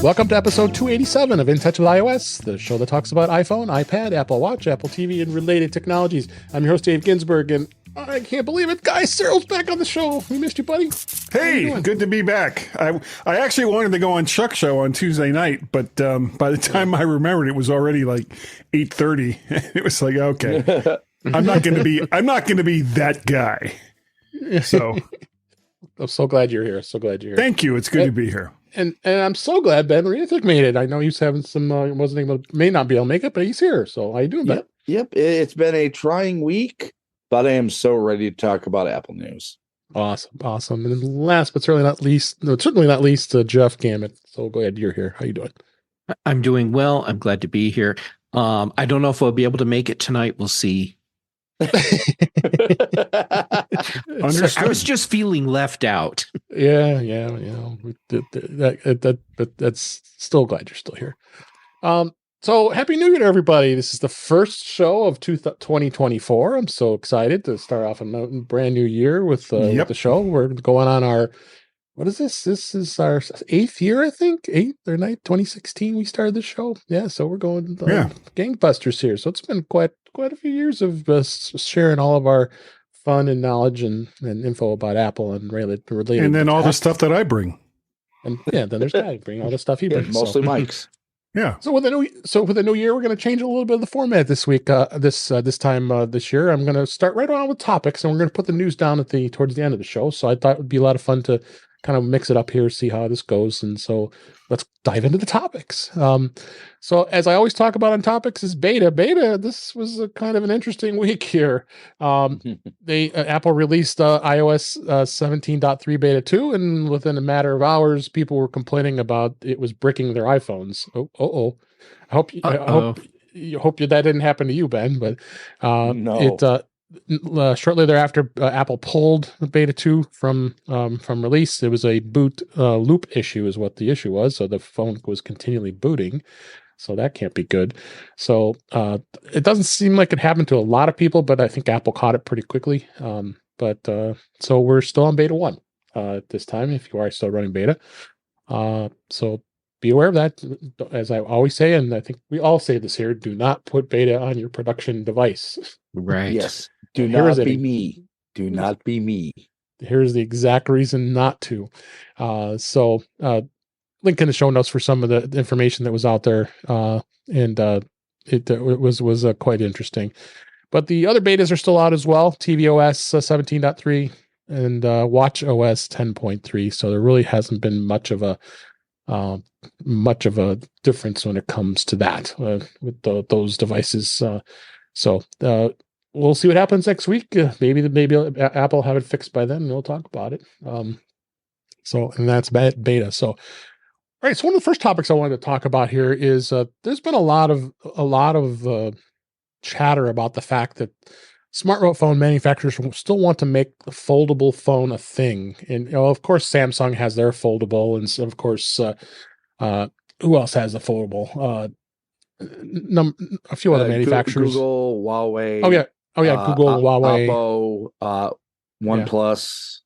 Welcome to episode 287 of In Touch with iOS, the show that talks about iPhone, iPad, Apple Watch, Apple TV, and related technologies. I'm your host, Dave Ginsburg, and I can't believe it. Guy Serle's back on the show. We missed you, buddy. Hey, good to be back. I actually wanted to go on Chuck's show on Tuesday night, but by the time I remembered, it was already like 8:30. It was like, okay, I'm not going to be that guy. So I'm so glad you're here. Thank you. It's good to be here. And I'm so glad Ben Roethig made it. I know he's having some may not be able to make it, but he's here. So how you doing, Ben? Yep. It's been a trying week, but I am so ready to talk about Apple news. Awesome. And then last but certainly not least, Jeff Gamet. So go ahead, you're here. How you doing? I'm doing well. I'm glad to be here. I don't know if I'll be able to make it tonight. We'll see. Understood. I was just feeling left out. Yeah. But that's still glad you're still here. So happy New Year to everybody. This is the first show of 2024. I'm so excited to start off a brand new year with the show. We're going on our, what is this? This is our 8th year, I think. 8th or 9th, 2016 we started the show. Yeah, so we're going gangbusters here. So it's been quite a few years of us sharing all of our fun and knowledge and info about Apple and related. And then all the stuff that I bring. And then there's Guy bring all the stuff he brings. Mostly Mike's. Yeah. So with the new year, we're going to change a little bit of the format this week. This year, I'm going to start right on with topics, and we're going to put the news down towards the end of the show. So I thought it would be a lot of fun to kind of mix it up here, see how this goes. And so let's dive into the topics. So as I always talk about on topics is beta. This was a kind of an interesting week here. Apple released iOS 17.3 beta 2, and within a matter of hours, people were complaining about it was bricking their iPhones. I hope that didn't happen to you, Ben, but no. Shortly thereafter, Apple pulled the beta 2 from release. It was a boot loop issue is what the issue was. So the phone was continually booting. So that can't be good. So it doesn't seem like it happened to a lot of people, but I think Apple caught it pretty quickly. So we're still on beta 1 at this time, if you are still running beta. So be aware of that. As I always say, and I think we all say this here, do not put beta on your production device. Right. Yes. Do not be me. Do not be me. Here's the exact reason not to. Link in the show notes for some of the information that was out there. It was quite interesting. But the other betas are still out as well. tvOS 17.3 and watchOS 10.3. So there really hasn't been much of a difference when it comes to that with those devices. We'll see what happens next week. Maybe Apple have it fixed by then, and we'll talk about it. And that's beta. So, all right. So one of the first topics I wanted to talk about here is there's been a lot of chatter about the fact that smartphone manufacturers still want to make the foldable phone a thing, and of course Samsung has their foldable, and of course who else has the foldable? A few other manufacturers. Google, Huawei. Oh yeah, Google, Huawei, Oppo, OnePlus,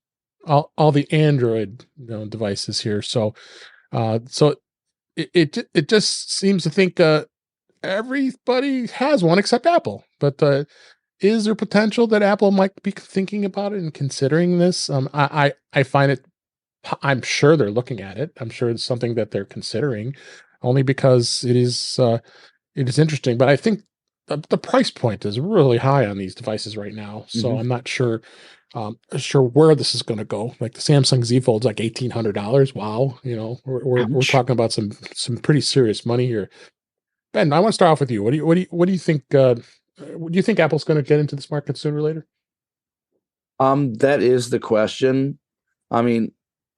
all the Android devices here. So it just seems to think everybody has one except Apple. But is there potential that Apple might be thinking about it and considering this? I find it. I'm sure they're looking at it. I'm sure it's something that they're considering, only because it is interesting. But I think the price point is really high on these devices right now, so I'm not sure where this is going to go. Like the Samsung Z Fold's like $1,800. Wow, we're talking about some pretty serious money here. Ben, I want to start off with you. What do you think? Do you think Apple's going to get into this market sooner or later? That is the question. I mean,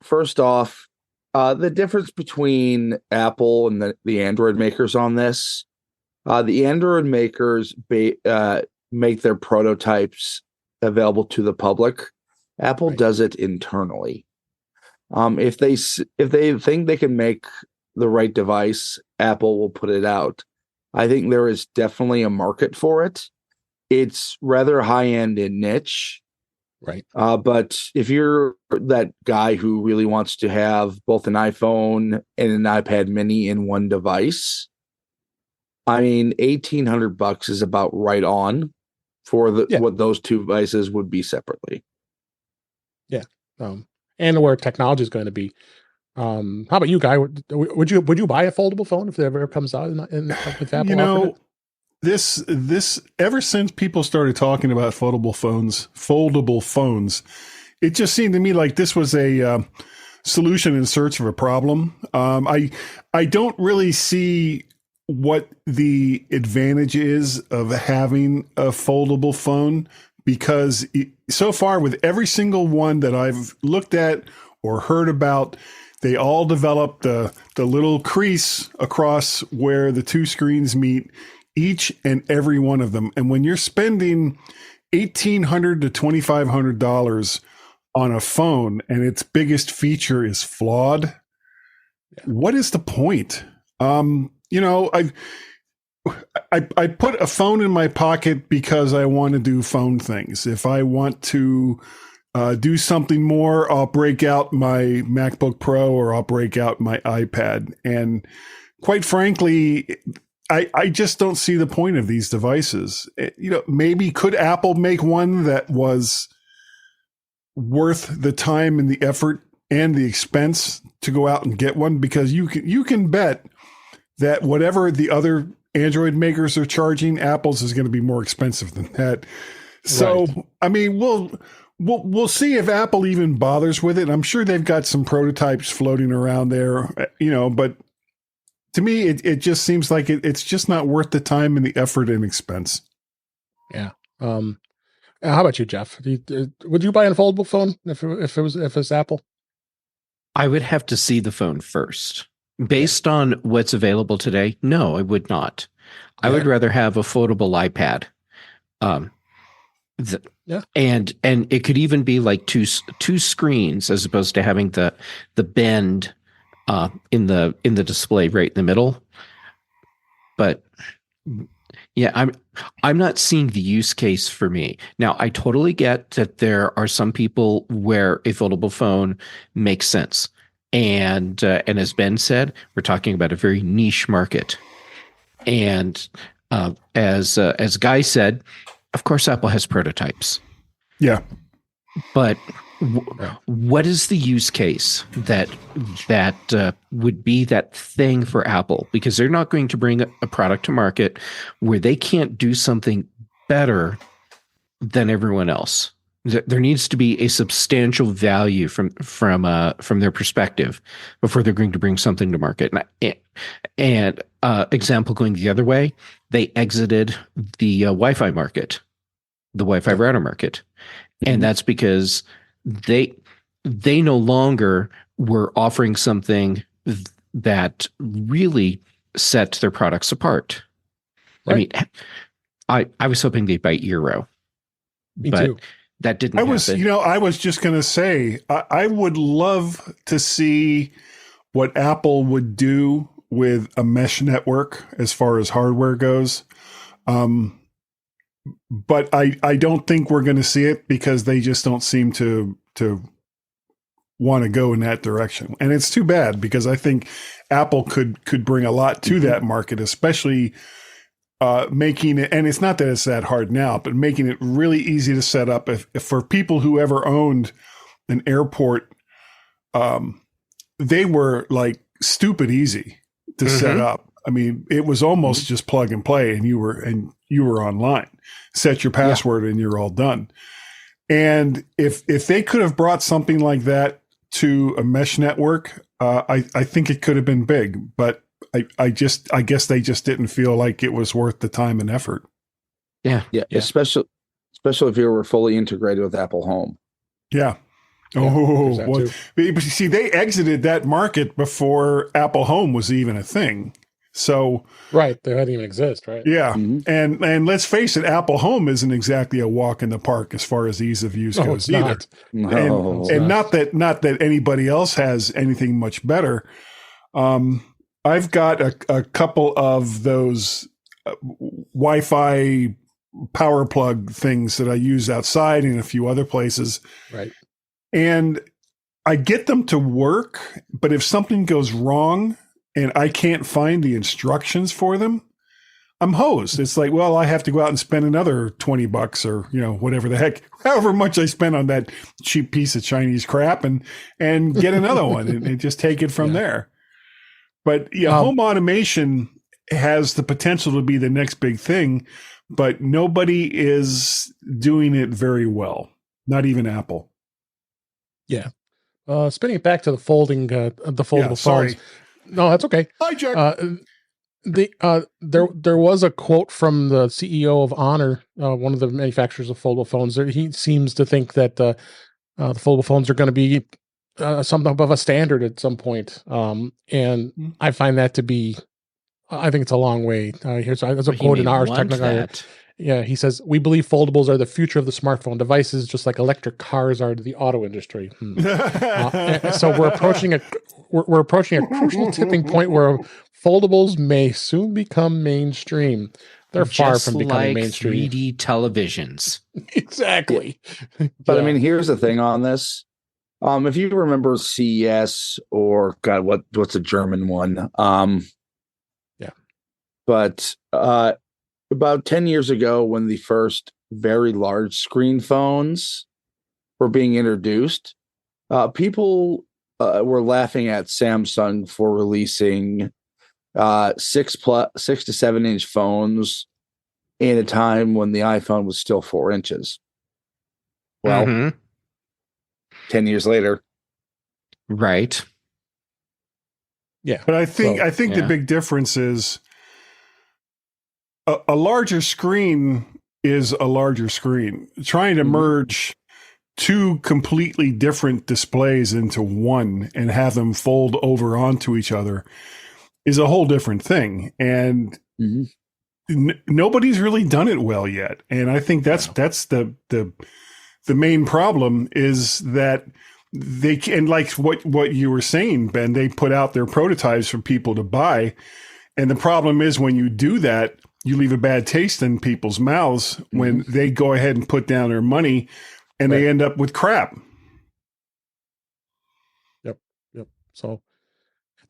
first off, the difference between Apple and the Android makers on this. The Android makers make their prototypes available to the public. Apple does it internally. If they think they can make the right device, Apple will put it out. I think there is definitely a market for it. It's rather high end and niche, Right. But if you're that guy who really wants to have both an iPhone and an iPad mini in one device, I mean, $1,800 is about right on for what those two devices would be separately. Yeah. And where technology is going to be. How about you, Guy? Would you buy a foldable phone if it ever comes out with Apple? You know, this ever since people started talking about foldable phones, it just seemed to me like this was a solution in search of a problem. I don't really see what the advantage is of having a foldable phone, because so far with every single one that I've looked at or heard about, they all develop the little crease across where the two screens meet, each and every one of them. And when you're spending $1,800 to $2,500 on a phone and its biggest feature is flawed, what is the point? You know, I put a phone in my pocket because I want to do phone things. If I want to do something more, I'll break out my MacBook Pro or I'll break out my iPad. And quite frankly, I just don't see the point of these devices. You know, maybe could Apple make one that was worth the time and the effort and the expense to go out and get one? Because you can bet that whatever the other Android makers are charging, Apple's is going to be more expensive than that. So, right. I mean, we'll see if Apple even bothers with it. I'm sure they've got some prototypes floating around there, you know, but to me, it just seems like it's just not worth the time and the effort and expense. Yeah. How about you, Jeff? Would you buy a foldable phone if it was Apple? I would have to see the phone first. Based on what's available today, no, I would not. I would rather have a foldable iPad. And it could even be like two screens as opposed to having the bend in the display right in the middle. But yeah, I'm not seeing the use case for me. Now, I totally get that there are some people where a foldable phone makes sense. And as Ben said, we're talking about a very niche market. And as Guy said, of course, Apple has prototypes. Yeah. But what is the use case that would be that thing for Apple? Because they're not going to bring a product to market where they can't do something better than everyone else. There needs to be a substantial value from their perspective before they're going to bring something to market. And example going the other way, they exited the Wi-Fi market, the Wi-Fi router market, and that's because they no longer were offering something that really set their products apart. Right. I mean, I was hoping they'd buy Eero. Me too. That didn't happen. I was just going to say, I would love to see what Apple would do with a mesh network as far as hardware goes. But I don't think we're going to see it because they just don't seem to want to go in that direction. And it's too bad because I think Apple could bring a lot to that market, especially making it, and it's not that it's that hard now, but making it really easy to set up. If for people who ever owned an airport, they were like stupid easy to set up. I mean, it was almost just plug and play, and you were online. Set your password, and you're all done. And if they could have brought something like that to a mesh network, I think it could have been big, but I guess they just didn't feel like it was worth the time and effort. Yeah. Especially if you were fully integrated with Apple Home. Yeah. Well, but see, they exited that market before Apple Home was even a thing. So right, they didn't even exist, right? Yeah, and let's face it, Apple Home isn't exactly a walk in the park as far as ease of use goes either. And not that anybody else has anything much better. I've got a couple of those Wi-Fi power plug things that I use outside and a few other places. Right. And I get them to work, but if something goes wrong and I can't find the instructions for them, I'm hosed. It's like, well, I have to go out and spend another $20 or, whatever the heck, however much I spent on that cheap piece of Chinese crap and get another one and just take it from there. But home automation has the potential to be the next big thing, but nobody is doing it very well. Not even Apple. Yeah. Spinning it back to the foldable phones. No, that's okay. Hi, Jack. There was a quote from the CEO of Honor, one of the manufacturers of foldable phones. He seems to think that the foldable phones are going to be something of a standard at some point. And I find that to be, I think it's a long way. There's a quote in Ars Technica. Yeah, he says, "We believe foldables are the future of the smartphone devices, just like electric cars are to the auto industry." So we're approaching a crucial tipping point where foldables may soon become mainstream. They're far from becoming mainstream. 3D televisions. Exactly. But I mean, here's the thing on this. If you remember CES or God, what's a German one? But about 10 years ago, when the first very large screen phones were being introduced, people were laughing at Samsung for releasing 6 to 7 inch phones in a time when the iPhone was still 4 inches. Well, 10 years later. Right. Yeah. But I think the big difference is a larger screen is a larger screen. Trying to merge two completely different displays into one and have them fold over onto each other is a whole different thing. And nobody's really done it well yet. And I think that's the main problem is that they can, like what you were saying, Ben, they put out their prototypes for people to buy. And the problem is when you do that, you leave a bad taste in people's mouths when they go ahead and put down their money and they end up with crap. Yep. So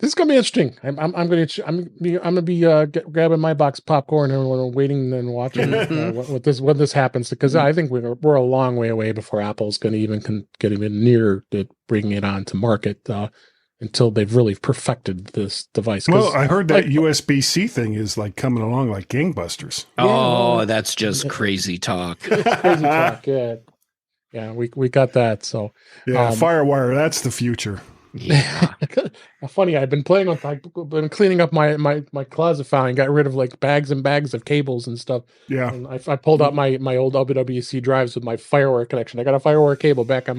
this is gonna be interesting. I'm gonna be grabbing my box of popcorn and we're waiting and watching when this happens, because I think we're a long way away before Apple's going to even get even near to bringing it on to market until they've really perfected this device. Well, I heard that USB-C thing is like coming along like gangbusters. Oh, that's just crazy talk. Crazy talk. Yeah, we got that. So FireWire, that's the future. Yeah. Funny, I've been cleaning up my closet file and got rid of like bags and bags of cables and stuff. Yeah. And I pulled out my old WWC drives with my FireWire connection. I got a FireWire cable back on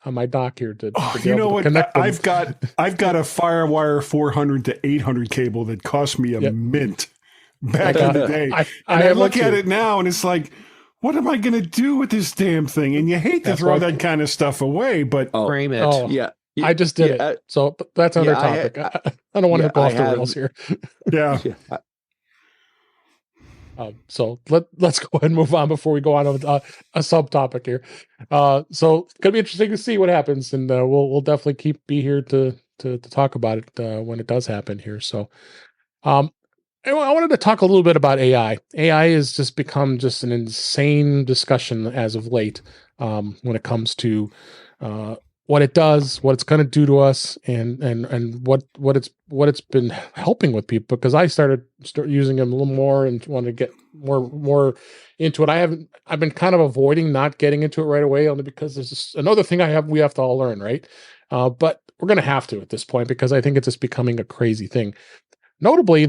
my dock here to connect them. I've got a FireWire 400 to 800 cable that cost me a mint back in the day. I look at it now and it's like, what am I going to do with this damn thing? And you hate to throw that kind of stuff away, but frame it. Oh, yeah. I just did it. So that's another topic. I don't want to go off the rails here. Yeah. So let's go ahead and move on before we go on to a subtopic here. So it's gonna be interesting to see what happens, and we'll definitely be here to talk about it when it does happen here. So, I wanted to talk a little bit about AI. AI has just become an insane discussion as of late when it comes to what it does, what it's going to do to us, and what it's been helping with people. Because I started using them a little more and wanted to get more into it. I've been kind of avoiding not getting into it right away, only because there's just another thing we have to all learn, right? But we're going to have to at this point, because I think it's just becoming a crazy thing. Notably,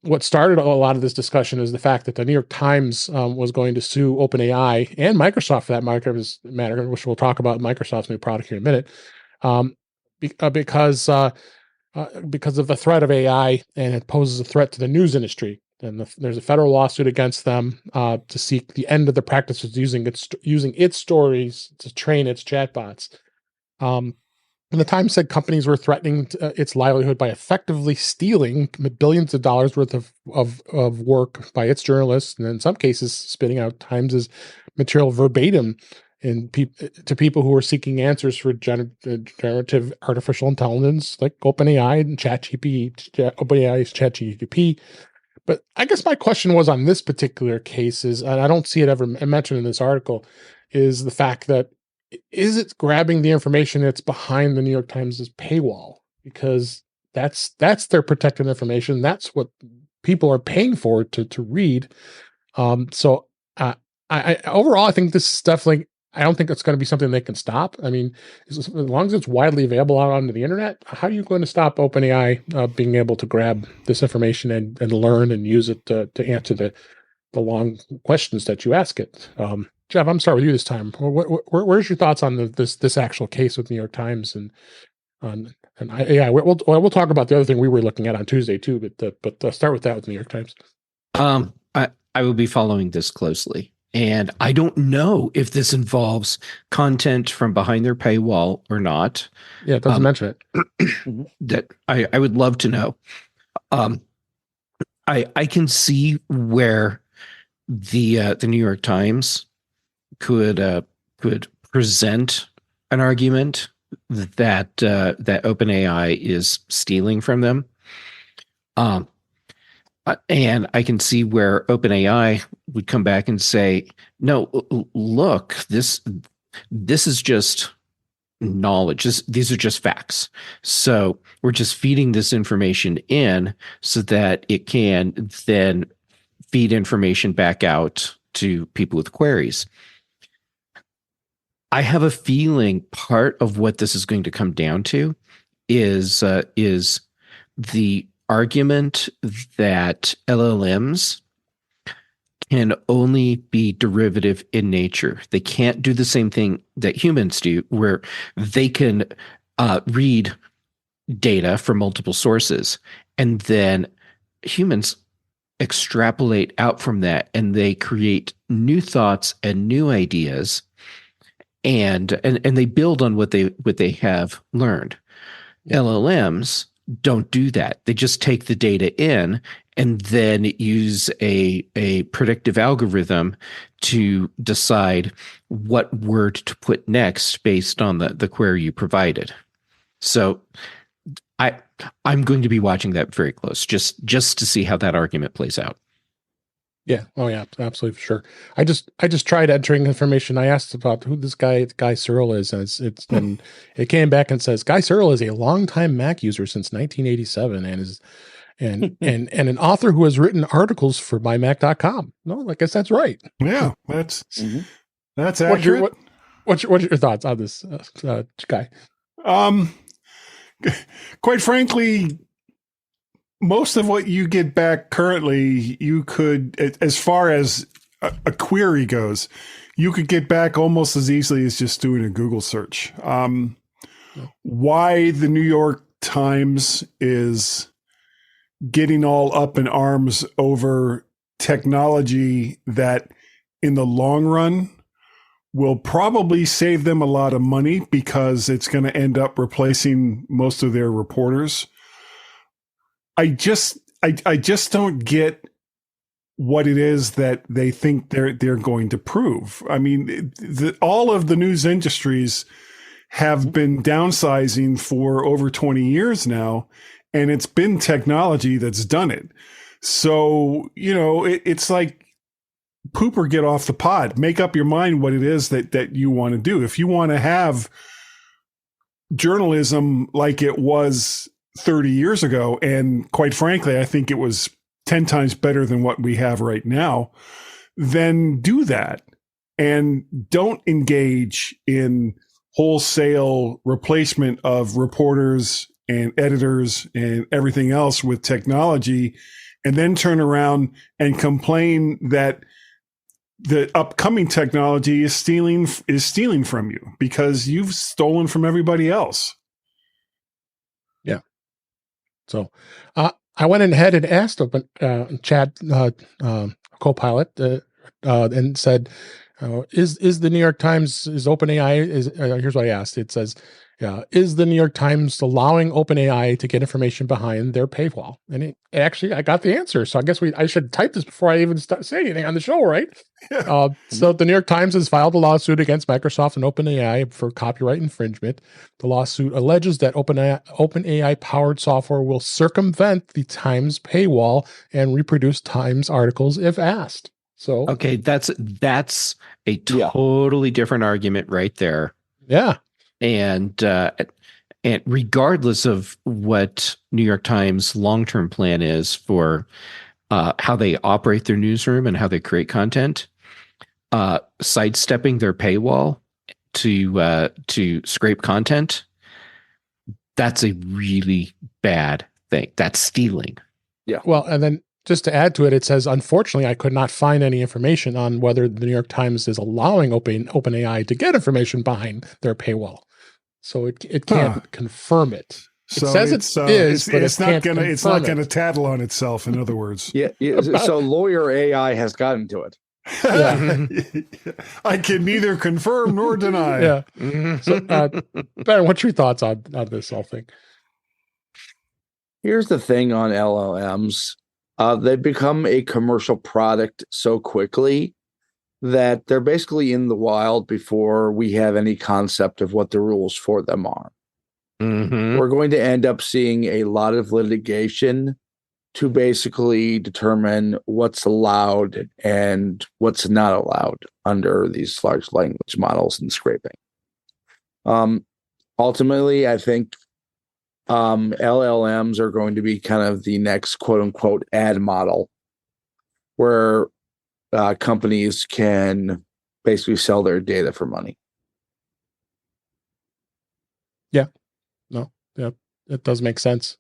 what started a lot of this discussion is the fact that the New York Times was going to sue OpenAI and Microsoft, for that matter, which we'll talk about Microsoft's new product here in a minute, because of the threat of AI, and it poses a threat to the news industry. And there's a federal lawsuit against them to seek the end of the practice of using its stories to train its chatbots. And the Times said companies were threatening its livelihood by effectively stealing billions of dollars worth of work by its journalists, and in some cases, spitting out Times's material verbatim to people who were seeking answers for generative artificial intelligence, like OpenAI and OpenAI's ChatGPT. But I guess my question was on this particular case is, and I don't see it ever mentioned in this article, is the fact that is it grabbing the information that's behind the New York Times' paywall? Because that's their protected information. That's what people are paying for to read. So I overall, I think this is definitely. I don't think it's going to be something they can stop. I mean, as long as it's widely available out onto the internet, how are you going to stop OpenAI being able to grab this information and learn and use it to answer the long questions that you ask it? Jeff, I'm starting with you this time. Where's your thoughts on this actual case with New York Times we'll talk about the other thing we were looking at on Tuesday too, but start with that with New York Times. I will be following this closely, and I don't know if this involves content from behind their paywall or not. Yeah, it doesn't mention it. That I would love to know. I can see where the New York Times could present an argument that OpenAI is stealing from them, and I can see where OpenAI would come back and say, "No, look, this is just knowledge. These are just facts. So we're just feeding this information in so that it can then feed information back out to people with queries." I have a feeling part of what this is going to come down to is the argument that LLMs can only be derivative in nature. They can't do the same thing that humans do, where they can read data from multiple sources, and then humans extrapolate out from that, and they create new thoughts and new ideas. And they build on what they have learned. Yeah. LLMs don't do that. They just take the data in and then use a predictive algorithm to decide what word to put next based on the query you provided. So I'm going to be watching that very close, just to see how that argument plays out. Yeah. Oh, yeah. Absolutely, for sure. I just tried entering information. I asked about who this Guy Serle is, and it came back and says Guy Serle is a longtime Mac user since 1987, and is and an author who has written articles for mymac.com. No, I guess that's right. Yeah, that's accurate. What's your thoughts on this Guy? Quite frankly, most of what you get back currently, you could, as far as a query goes, you could get back almost as easily as just doing a Google search. Why the New York Times is getting all up in arms over technology that in the long run will probably save them a lot of money, because it's going to end up replacing most of their reporters. I just don't get what it is that they think they're going to prove. I mean, all of the news industries have been downsizing for over 20 years now, and it's been technology that's done it. So, it's like poop or get off the pod. Make up your mind what it is that you want to do. If you want to have journalism like it was 30 years ago, and quite frankly, I think it was 10 times better than what we have right now, then do that. And don't engage in wholesale replacement of reporters and editors and everything else with technology, and then turn around and complain that the upcoming technology is stealing from you because you've stolen from everybody else. Yeah. So I went ahead and asked Chat CoPIlot and said, is the New York Times, is OpenAI, here's what I asked. It says, Is the New York Times allowing OpenAI to get information behind their paywall? And it actually, I got the answer. So I guess I should type this before I even say anything on the show, right? So the New York Times has filed a lawsuit against Microsoft and OpenAI for copyright infringement. The lawsuit alleges that OpenAI powered software will circumvent the Times paywall and reproduce Times articles if asked. So okay, that's a totally different argument right there. Yeah. And regardless of what New York Times long-term plan is for how they operate their newsroom and how they create content, sidestepping their paywall to scrape content, that's a really bad thing. That's stealing. Yeah. Well, and then just to add to it, it says, unfortunately, I could not find any information on whether the New York Times is allowing OpenAI to get information behind their paywall. So it can't confirm it. It says it is, but it's not gonna tattle on itself. In other words, yeah. So lawyer AI has gotten to it. Yeah. I can neither confirm nor deny. Yeah. So, Ben, what's your thoughts on this whole thing? Here's the thing on LLMs. They've become a commercial product so quickly that they're basically in the wild before we have any concept of what the rules for them are. Mm-hmm. We're going to end up seeing a lot of litigation to basically determine what's allowed and what's not allowed under these large language models and scraping. Ultimately, I think LLMs are going to be kind of the next quote unquote ad model where companies can basically sell their data for money. Yeah. No. Yeah. It does make sense.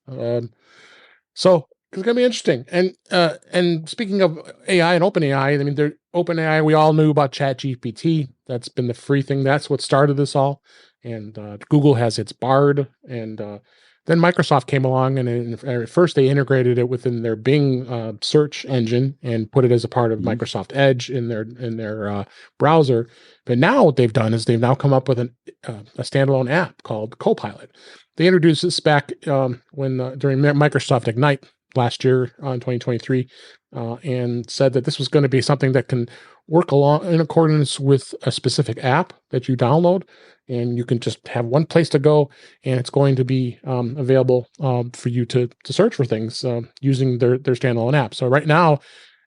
So it's going to be interesting. And speaking of AI and OpenAI, I mean, OpenAI, we all knew about ChatGPT. That's been the free thing. That's what started this all. And Google has its Bard, and then Microsoft came along, and at first they integrated it within their Bing search engine and put it as a part of Microsoft Edge in their browser. But now what they've done is they've now come up with a standalone app called CoPIlot. They introduced this back during Microsoft Ignite last year in 2023, and said that this was going to be something that can work along in accordance with a specific app that you download, and you can just have one place to go, and it's going to be available for you to search for things using their standalone app. So right now,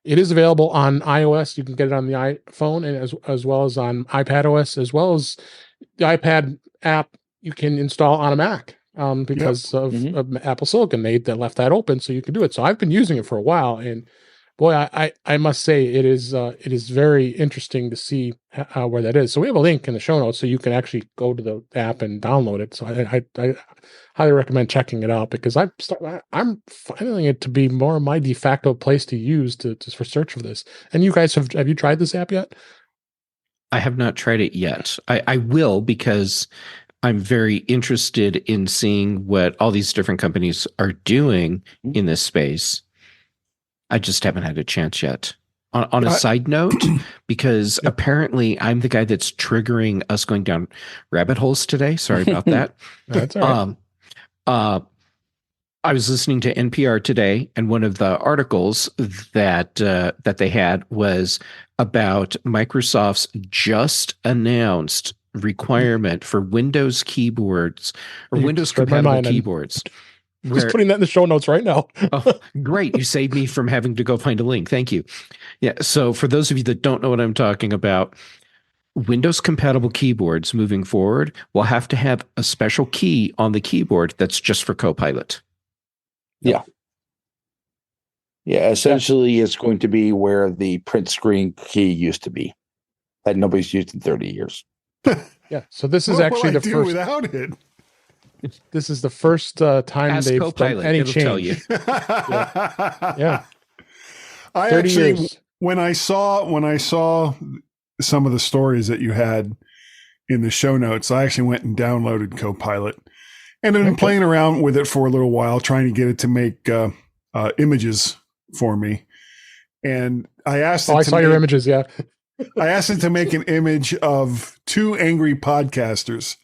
it is available on iOS. You can get it on the iPhone, and as well as on iPadOS, as well as the iPad app you can install on a Mac. Because of Apple Silicon, they left that open so you can do it. So I've been using it for a while, and boy, I must say it is very interesting to see where that is. So we have a link in the show notes so you can actually go to the app and download it. So I highly recommend checking it out, because I'm finding it to be more of my de facto place to use for search for this. And you guys, have you tried this app yet? I have not tried it yet. I will, because I'm very interested in seeing what all these different companies are doing in this space. I just haven't had a chance yet. On a side note, because apparently I'm the guy that's triggering us going down rabbit holes today. Sorry about that. That's all right. I was listening to NPR today, and one of the articles that they had was about Microsoft's just announced requirement for Windows keyboards or Windows compatible keyboards. I'm just putting that in the show notes right now. Oh, great. You saved me from having to go find a link. Thank you. Yeah. So for those of you that don't know what I'm talking about, Windows compatible keyboards moving forward will have to have a special key on the keyboard that's just for CoPIlot. Yeah. Yeah. Essentially, it's going to be where the print screen key used to be that nobody's used in 30 years. Yeah. So this is actually the first. Without it. This is the first time Ask they've CoPIlot, done any it'll change. tell you. Yeah. I 30 actually, years. when I saw some of the stories that you had in the show notes, I actually went and downloaded CoPIlot, and I've been playing around with it for a little while, trying to get it to make images for me. And I asked. I saw your images. Yeah. I asked it to make an image of two angry podcasters,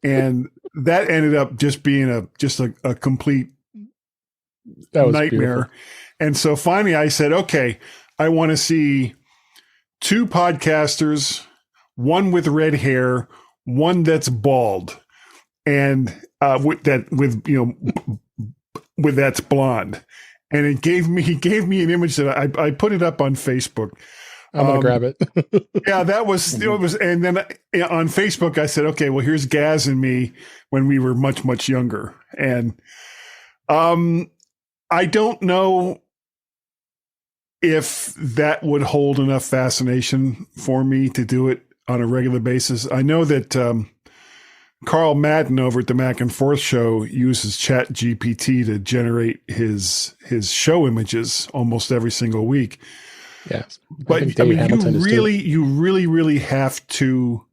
and that ended up just being a complete nightmare. Beautiful. And so finally I said, okay, I want to see 2 podcasters, one with red hair, one that's bald, and with that's blonde. And he gave me an image that I put it up on Facebook. I'm gonna grab it. Yeah, that was it was. And then on Facebook, I said, okay, well, here's Gaz and me when we were much, much younger. And I don't know if that would hold enough fascination for me to do it on a regular basis. I know that Carl Madden over at the Mac and Forth show uses Chat GPT to generate his show images almost every single week. Yes. But I mean, you really have to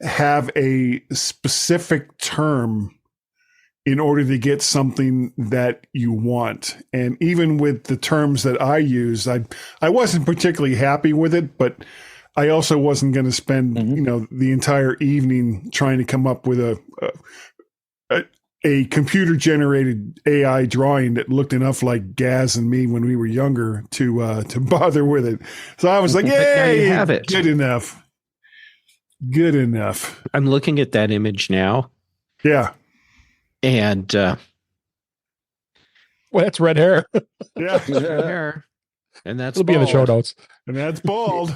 have a specific term in order to get something that you want. And even with the terms that I use, I wasn't particularly happy with it, but I also wasn't going to spend, the entire evening trying to come up with a computer generated AI drawing that looked enough like Gaz and me when we were younger to bother with it. So I was like, "Yay, you have it. Good enough. Good enough." I'm looking at that image now. Yeah. And well, that's red hair. Yeah. hair. And that's It'll be in the show notes. And that's bald.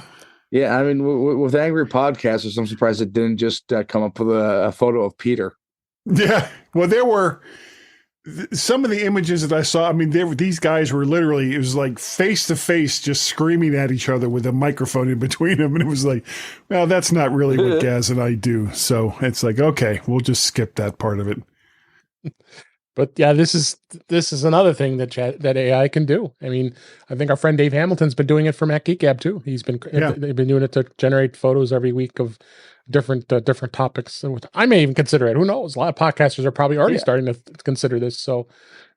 Yeah, I mean, with Angry Podcasters, I'm surprised it didn't just come up with a photo of Peter. Yeah. Well, there were some of the images that I saw. I mean, these guys were literally, it was like face to face, just screaming at each other with a microphone in between them. And it was like, well, that's not really what Gaz and I do. So it's like, okay, we'll just skip that part of it. But yeah, this is another thing that AI can do. I mean, I think our friend Dave Hamilton's been doing it for Mac Geek Gab too. They've been doing it to generate photos every week of different topics. And I may even consider it. Who knows? A lot of podcasters are probably already starting to consider this. So,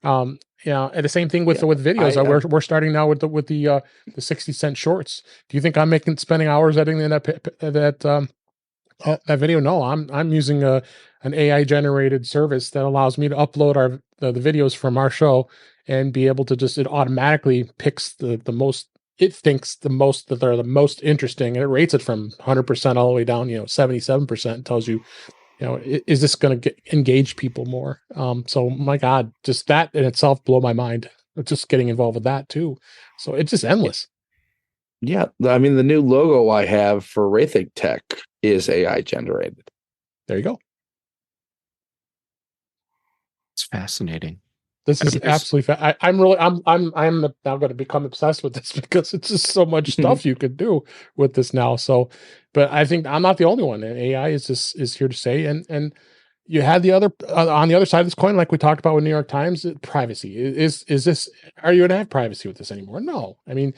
and the same thing with videos. We're starting now with the 60-cent shorts. Do you think I'm spending hours editing that video? No, I'm using an AI generated service that allows me to upload the videos from our show and be able to it automatically picks the most. It thinks the most that they're the most interesting, and it rates it from 100% all the way down, 77%. Tells you, is this going to engage people more? So my God, just that in itself blew my mind. Just getting involved with that too. So it's just endless. Yeah, I mean, the new logo I have for Roethig Tech is AI generated. There you go. It's fascinating. This is absolutely. I'm now going to become obsessed with this because it's just so much stuff you could do with this now. So, but I think I'm not the only one. And AI is here to stay. And you had the other on the other side of this coin, like we talked about with New York Times, privacy is this. Are you going to have privacy with this anymore? No. I mean,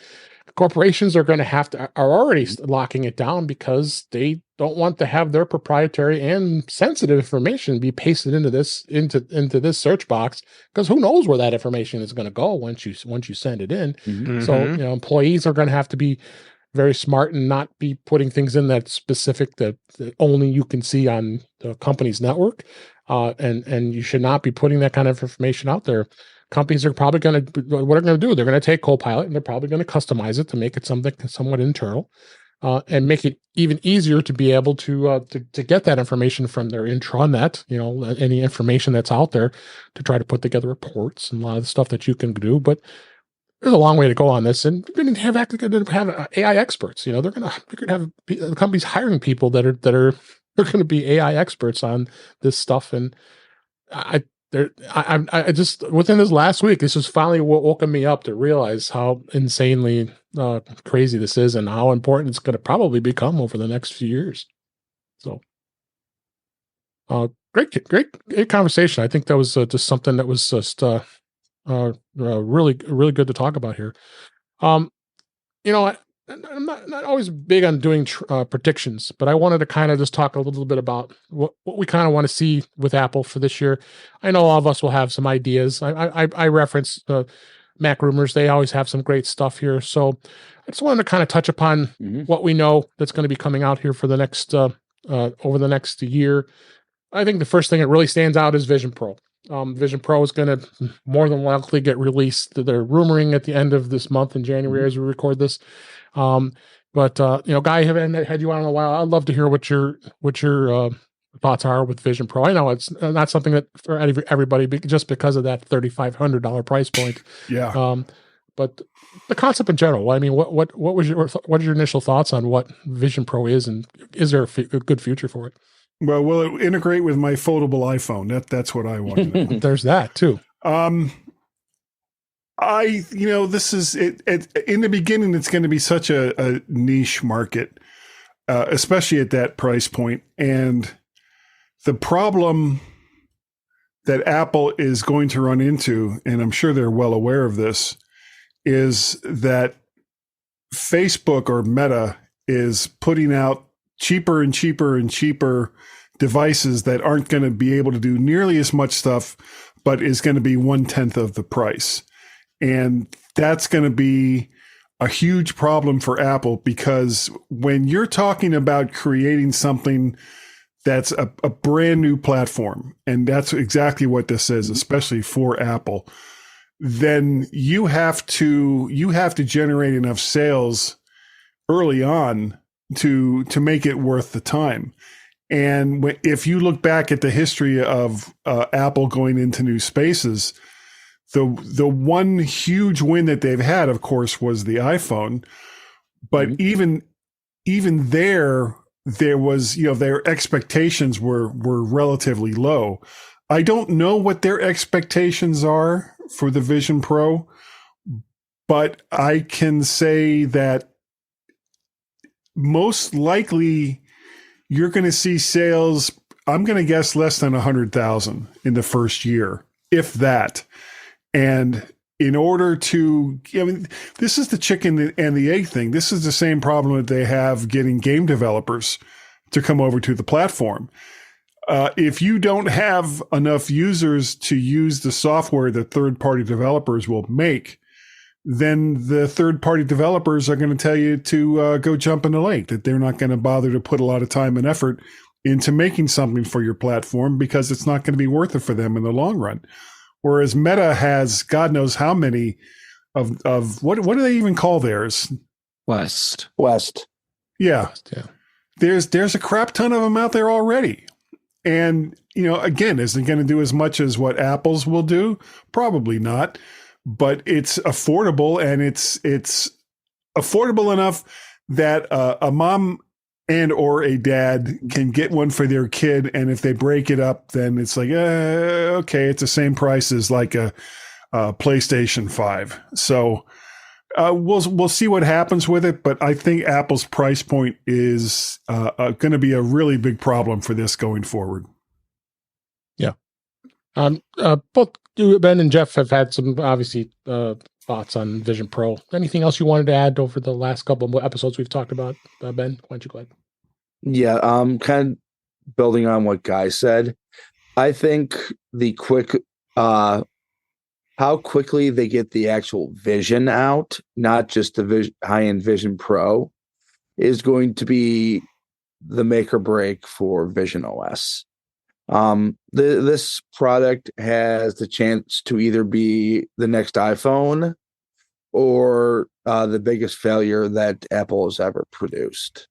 corporations are going to are already locking it down because they don't want to have their proprietary and sensitive information be pasted into this search box, because who knows where that information is going to go once you send it in. Mm-hmm. So employees are going to have to be very smart and not be putting things in that specific that only you can see on the company's network, and you should not be putting that kind of information out there. Companies are probably going to, what they're going to do, they're going to take CoPIlot and they're probably going to customize it to make it something somewhat internal, and make it even easier to be able to get that information from their intranet, any information that's out there, to try to put together reports and a lot of the stuff that you can do. But there's a long way to go on this, and you're going to have AI experts. They're going to have the companies hiring people that are they're going to be AI experts on this stuff. And I just, within this last week, this has finally woken me up to realize how insanely crazy this is and how important it's going to probably become over the next few years. So, great conversation. I think that was just something that was just really, really good to talk about here. I'm not always big on doing predictions, but I wanted to kind of just talk a little bit about what we kind of want to see with Apple for this year. I know all of us will have some ideas. I reference Mac Rumors. They always have some great stuff here. So I just wanted to kind of touch upon what we know that's going to be coming out here for the next over the next year. I think the first thing that really stands out is Vision Pro. Vision Pro is going to more than likely get released. They're rumoring at the end of this month in January as we record this. But Guy, I haven't had you on in a while. I'd love to hear what your thoughts are with Vision Pro. I know it's not something that for everybody, just because of that $3,500 price point. Yeah. But the concept in general. I mean, what are your initial thoughts on what Vision Pro is, and is there a good future for it? Well, will it integrate with my foldable iPhone? That's what I want to know. There's that too. This is it. In the beginning, it's going to be such a niche market, especially at that price point. And the problem that Apple is going to run into, and I'm sure they're well aware of this, is that Facebook or Meta is putting out cheaper and cheaper and cheaper devices that aren't going to be able to do nearly as much stuff, but is going to be 1/10 of the price. And that's going to be a huge problem for Apple, because when you're talking about creating something that's a brand new platform, and that's exactly what this is, especially for Apple, then you have to generate enough sales early on to make it worth the time. And if you look back at the history of Apple going into new spaces, the one huge win that they've had, of course, was the iPhone. But even there was, their expectations were relatively low. I don't know what their expectations are for the Vision Pro, but I can say that most likely you're going to see sales, I'm going to guess, less than 100,000 in the first year, if that. And in order to, this is the chicken and the egg thing. This is the same problem that they have getting game developers to come over to the platform. If you don't have enough users to use the software that third-party developers will make, then the third-party developers are going to tell you to go jump in the lake, that they're not going to bother to put a lot of time and effort into making something for your platform because it's not going to be worth it for them in the long run. Whereas Meta has God knows how many of what do they even call theirs? West. Yeah. There's a crap ton of them out there already. And, again, is it going to do as much as what Apple's will do? Probably not. But it's affordable, and it's affordable enough that a mom and or a dad can get one for their kid. And if they break it up, then it's like, okay, it's the same price as like a PlayStation 5. So we'll see what happens with it. But I think Apple's price point is going to be a really big problem for this going forward. Yeah. Both you, Ben and Jeff, have had some obviously thoughts on Vision Pro. Anything else you wanted to add over the last couple of episodes we've talked about, Ben? Why don't you go ahead? Yeah, kind of building on what Guy said. I think the how quickly they get the actual Vision out, not just the high-end Vision Pro, is going to be the make or break for Vision OS. This product has the chance to either be the next iPhone or the biggest failure that Apple has ever produced.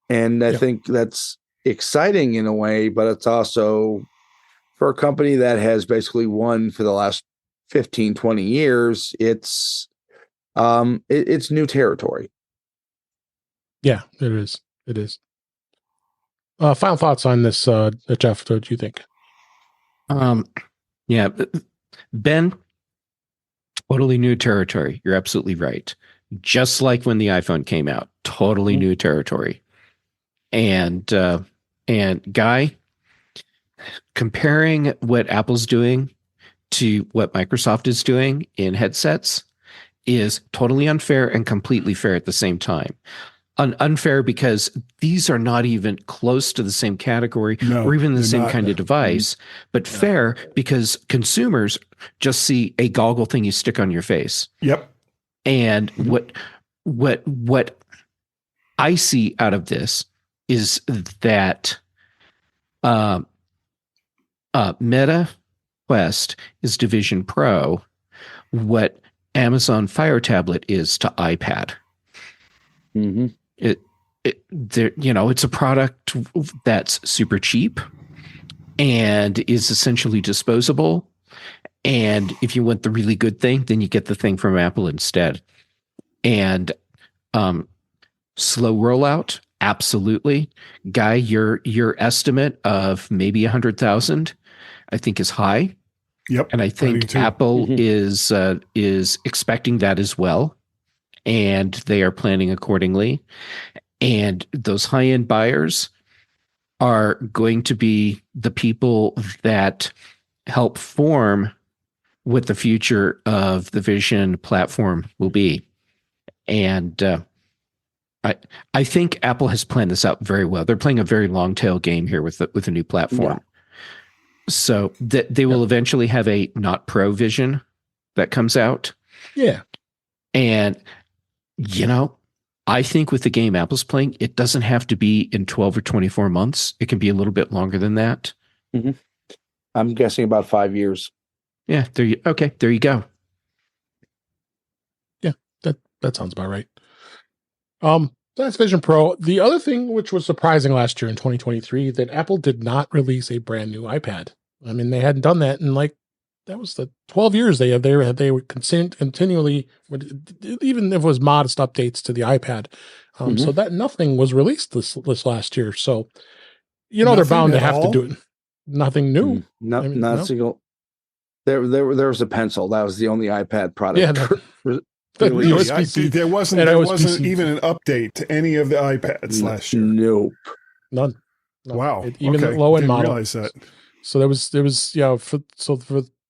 And I think that's exciting in a way, but it's also, for a company that has basically won for the last 15, 20 years, it's new territory. Yeah, it is. It is. Final thoughts on this, Jeff, what do you think? Yeah, Ben, totally new territory. You're absolutely right. Just like when the iPhone came out, totally new territory. And Guy, comparing what Apple's doing to what Microsoft is doing in headsets is totally unfair and completely fair at the same time. Unfair because these are not even close to the same category or even the same kind of device, but fair because consumers just see a goggle thing you stick on your face. Yep. And what I see out of this is that Uh, Meta Quest is to Vision Pro what Amazon Fire Tablet is to iPad. Mm-hmm. It's a product that's super cheap and is essentially disposable. And if you want the really good thing, then you get the thing from Apple instead. And slow rollout, absolutely. Guy, your estimate of maybe 100,000, I think, is high. Yep. And I think Apple is expecting that as well. And they are planning accordingly. And those high-end buyers are going to be the people that help form what the future of the Vision platform will be. And I think Apple has planned this out very well. They're playing a very long tail game here with a new platform. Yeah. So that they will eventually have a not Pro Vision that comes out. Yeah. And, I think with the game Apple's playing, it doesn't have to be in 12 or 24 months. It can be a little bit longer than that. Mm-hmm. I'm guessing about 5 years. Yeah. There you go. Yeah, that sounds about right. That's Vision Pro. The other thing which was surprising last year in 2023, that Apple did not release a brand new iPad. I mean, they hadn't done that in that was the 12 years they were continually, even if it was modest updates to the iPad. So that nothing was released this last year. So, they're bound to have to do it. Nothing new. Not a single. There was a pencil. That was the only iPad product. Yeah. USB-C. There wasn't even an update to any of the iPads last year. Nope. None. Wow. Even the low end model. Realize that. So there was for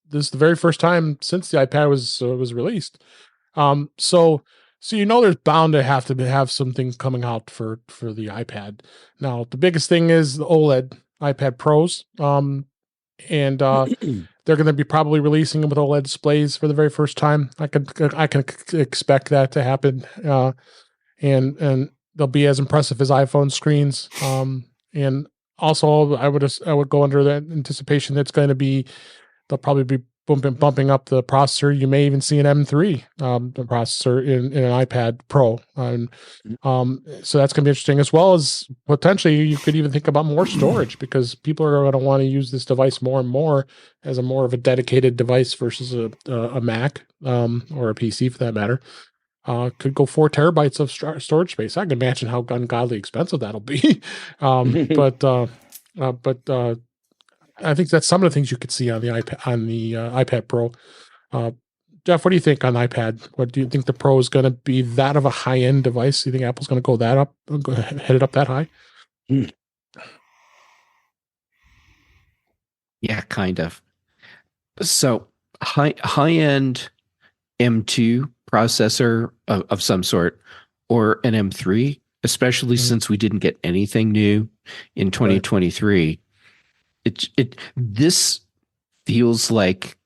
this is the very first time since the iPad was released. So there's bound to have some things coming out for the iPad. Now the biggest thing is the OLED iPad Pros. And they're going to be probably releasing them with OLED displays for the very first time. I can expect that to happen, and they'll be as impressive as iPhone screens. And also, I would go under that anticipation that's going to be they'll probably be bumping up the processor. You may even see an M3 the processor in an iPad Pro, and so that's going to be interesting. As well as potentially, you could even think about more storage because people are going to want to use this device more and more as a more of a dedicated device versus a Mac or a PC for that matter. Could go 4 terabytes of storage space. I can imagine how ungodly expensive that'll be, but I think that's some of the things you could see on the iPad Pro. Jeff, what do you think on iPad? What do you think the Pro is going to be that of a high end device? Do you think Apple's going to go that up, head it up that high? Yeah, kind of. So high end M2 processor of some sort, or an M3, especially since we didn't get anything new in 2023. Right. This feels like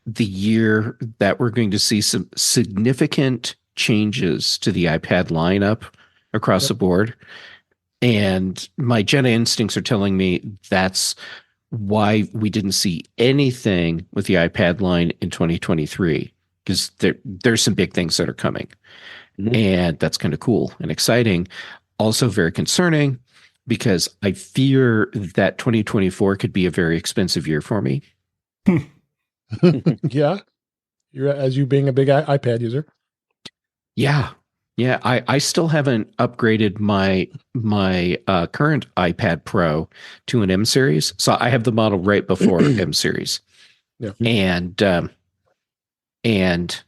the year that we're going to see some significant changes to the iPad lineup across the board. And my Jedi instincts are telling me that's why we didn't see anything with the iPad line in 2023, because there's some big things that are coming. And that's kind of cool and exciting. Also very concerning, because I fear that 2024 could be a very expensive year for me. Yeah. You being a big iPad user. Yeah. I still haven't upgraded my current iPad Pro to an M series. So I have the model right before M series. Yeah. And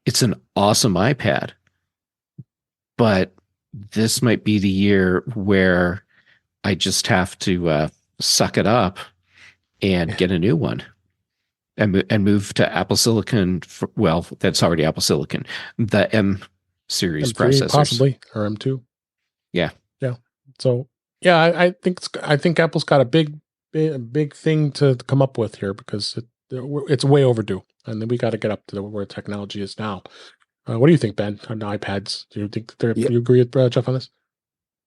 it's an awesome iPad, but this might be the year where I just have to suck it up and get a new one and move to Apple Silicon. That's already Apple Silicon. The M series M3 processors, possibly, or M2. Yeah. So I think Apple's got a big thing to come up with here, because it's way overdue, and then we got to get up to where technology is now. What do you think, Ben, on the iPads? Do you think you agree with Jeff on this?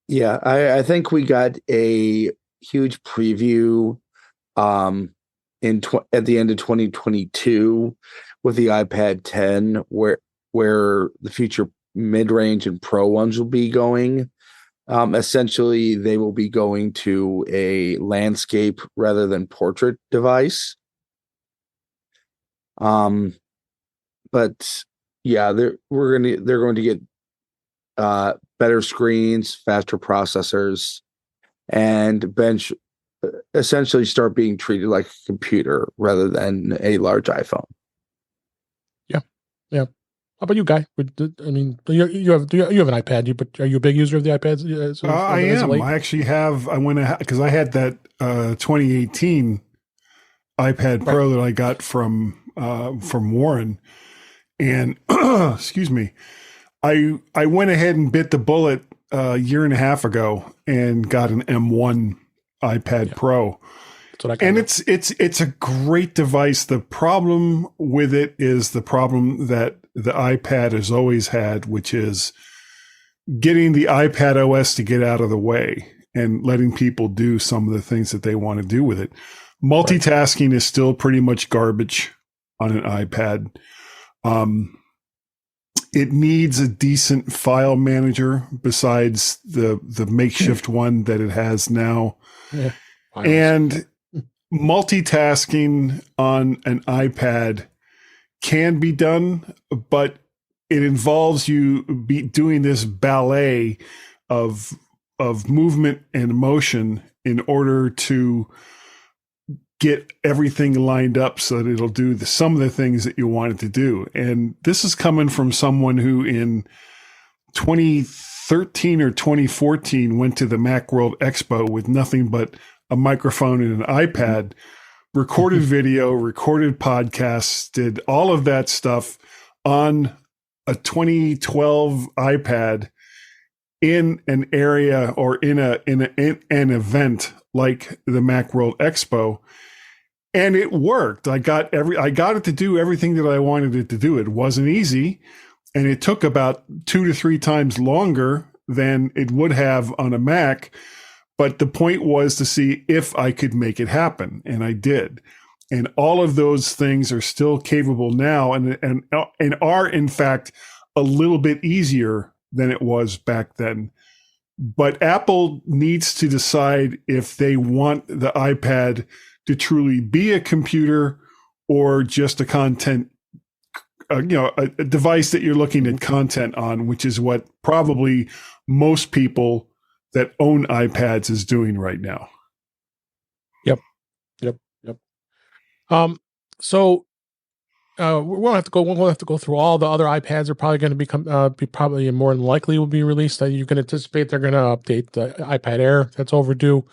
Yeah, I think we got a huge preview at the end of 2022 with the iPad 10, where the future mid-range and Pro ones will be going. Essentially, they will be going to a landscape rather than portrait device. But yeah, they're going to get better screens, faster processors, and essentially start being treated like a computer rather than a large iPhone. Yeah. How about you, Guy? I mean, you have an iPad, but are you a big user of the iPads? I am. I actually have. I went because I had that 2018 iPad Pro that I got from Warren, and excuse me, I went ahead and bit the bullet a year and a half ago and got an M1 iPad Pro. That's what I got. And it's a great device. The problem with it is the problem that the iPad has always had, which is getting the iPad OS to get out of the way and letting people do some of the things that they want to do with it. Multitasking is still pretty much garbage on an iPad. It needs a decent file manager besides the makeshift one that it has now. Yeah. And multitasking on an iPad can be done, but it involves you doing this ballet of movement and motion in order to get everything lined up so that it'll do some of the things that you want it to do. And this is coming from someone who in 2013 or 2014 went to the Macworld Expo with nothing but a microphone and an iPad, recorded video, recorded podcasts, did all of that stuff on a 2012 iPad in an area or in an event like the Macworld Expo. And it worked. I got it to do everything that I wanted it to do. It wasn't easy, and it took about 2 to 3 times longer than it would have on a Mac. But the point was to see if I could make it happen, and I did. And all of those things are still capable now, and are in fact a little bit easier than it was back then. But Apple needs to decide if they want the iPad to truly be a computer or just a content, a device that you're looking at content on, which is what probably most people that own iPads is doing right now. Yep. So we'll have to go through all the other iPads. Are probably going to be probably more than likely will be released. You can anticipate they're going to update the iPad Air that's overdue,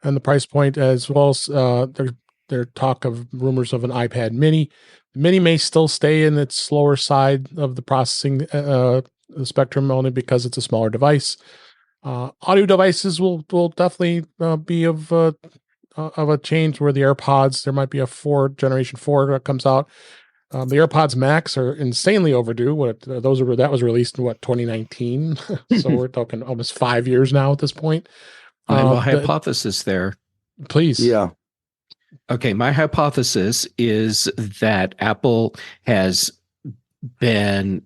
and the price point, as well as their talk of rumors of an iPad Mini. The Mini may still stay in its slower side of the processing spectrum, only because it's a smaller device. Audio devices will definitely be of a change, where the AirPods, there might be a generation 4 that comes out. The AirPods Max are insanely overdue. That was released in 2019, so we're talking almost 5 years now at this point. I have a hypothesis there. Please. Yeah. Okay, my hypothesis is that Apple has been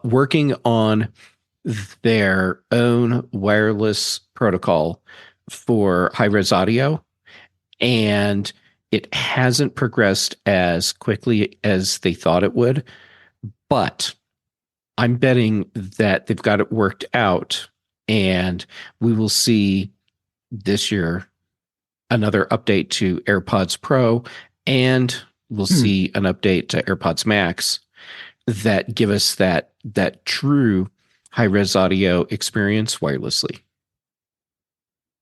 working on their own wireless protocol for high-res audio, and it hasn't progressed as quickly as they thought it would. But I'm betting that they've got it worked out, and we will see this year another update to AirPods Pro, and we'll see an update to AirPods Max that give us that true high-res audio experience wirelessly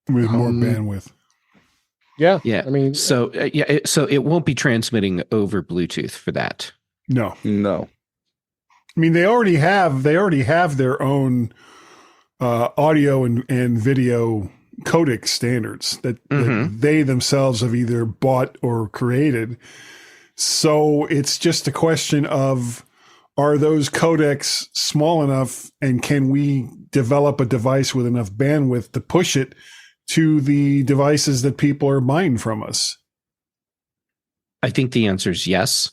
with more bandwidth. Yeah. I mean, so it won't be transmitting over Bluetooth for that. No. I mean, they already have their own audio and video codec standards that they themselves have either bought or created. So it's just a question of, are those codecs small enough, and can we develop a device with enough bandwidth to push it to the devices that people are buying from us? I think the answer is yes.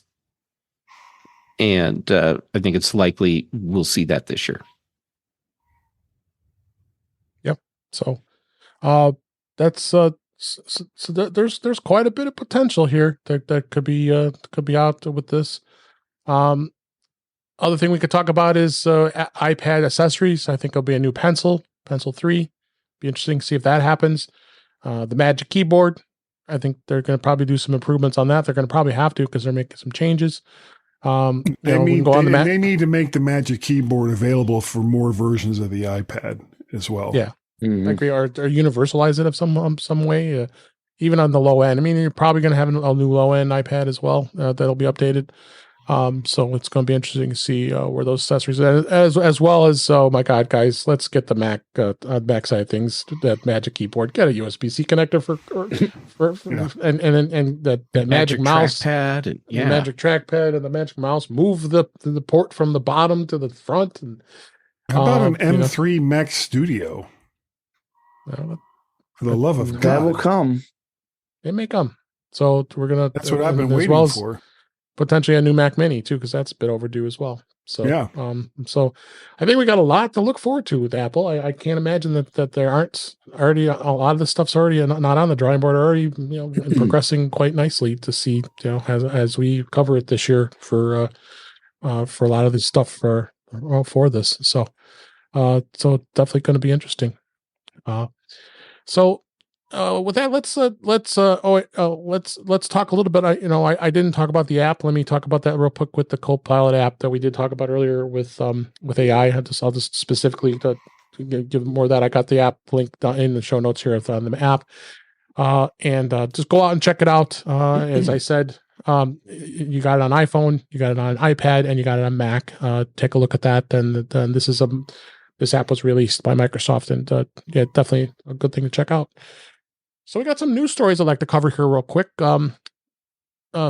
And I think it's likely we'll see that this year. Yep. So that's there's quite a bit of potential here that could be out with this. Other thing we could talk about is iPad accessories. I think there'll be a new Pencil 3. Be interesting to see if that happens. The Magic Keyboard. I think they're going to probably do some improvements on that. They're going to probably have to because they're making some changes. They need to make the Magic Keyboard available for more versions of the iPad as well. Yeah, I agree. Or universalize it of some way, even on the low end. I mean, you're probably going to have a new low end iPad as well that'll be updated. So it's going to be interesting to see where those accessories as well as, oh my God, guys, let's get the Mac Mac side of things. That Magic Keyboard, get a USB-C connector and that Magic Mouse trackpad and the Magic Trackpad and the Magic Mouse. Move the port from the bottom to the front. And how about an M3 Mac Studio? For the love of God, that will come. It may come. So we're gonna. That's what I've been waiting for. Potentially a new Mac Mini too, because that's a bit overdue as well. So yeah. So I think we got a lot to look forward to with Apple. I can't imagine that there aren't already a lot of the stuff's already not on the drawing board, already progressing quite nicely to see as we cover it this year for a lot of this stuff for this. So definitely going to be interesting. With that, let's talk a little bit. I didn't talk about the app. Let me talk about that real quick with the CoPIlot app that we did talk about earlier with AI. I'll just specifically to give more of that. I got the app linked in the show notes here on the app, and just go out and check it out. As I said, you got it on iPhone, you got it on iPad, and you got it on Mac. Take a look at that. Then this app was released by Microsoft, and definitely a good thing to check out. So we got some news stories I'd like to cover here real quick.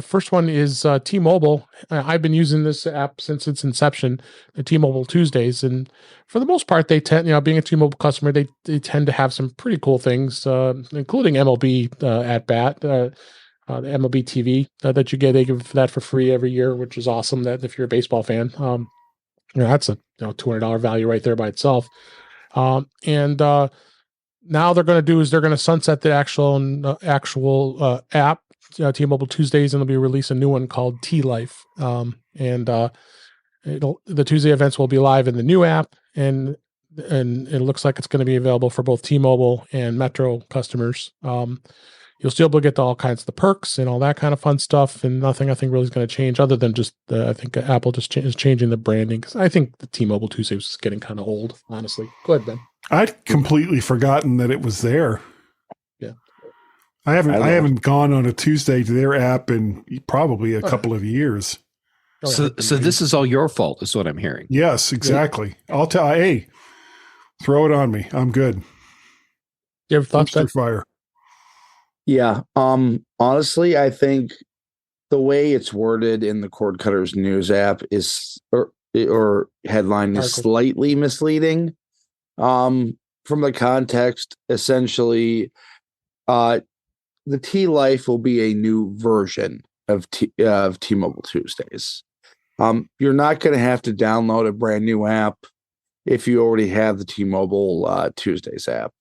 First one is T-Mobile. I've been using this app since its inception, the T-Mobile Tuesdays, and for the most part, they tend, being a T-Mobile customer, they tend to have some pretty cool things, including MLB at bat, the MLB TV that you get. They give that for free every year, which is awesome. That if you're a baseball fan, that's a $200 value right there by itself. Now they're going to do is they're going to sunset the actual app, T-Mobile Tuesdays, and they'll be release a new one called T-Life. The Tuesday events will be live in the new app, and it looks like it's going to be available for both T-Mobile and Metro customers. You'll still be able to get all kinds of the perks and all that kind of fun stuff, and nothing I think really is going to change other than just I think Apple just is changing the branding, because I think the T-Mobile Tuesday was getting kind of old, honestly. Go ahead, Ben. I'd completely forgotten that it was there. Yeah, I haven't gone on a Tuesday to their app in probably a couple of years. So this is all your fault, is what I'm hearing. Yes, exactly. Yeah. I'll tell. Hey, throw it on me. I'm good. You ever thought that? Fire. Yeah. Honestly, I think the way it's worded in the Cord Cutters News app is or headline is slightly misleading. From the context, essentially, the T-Life will be a new version of T-Mobile Tuesdays. You're not going to have to download a brand new app if you already have the T-Mobile Tuesdays app.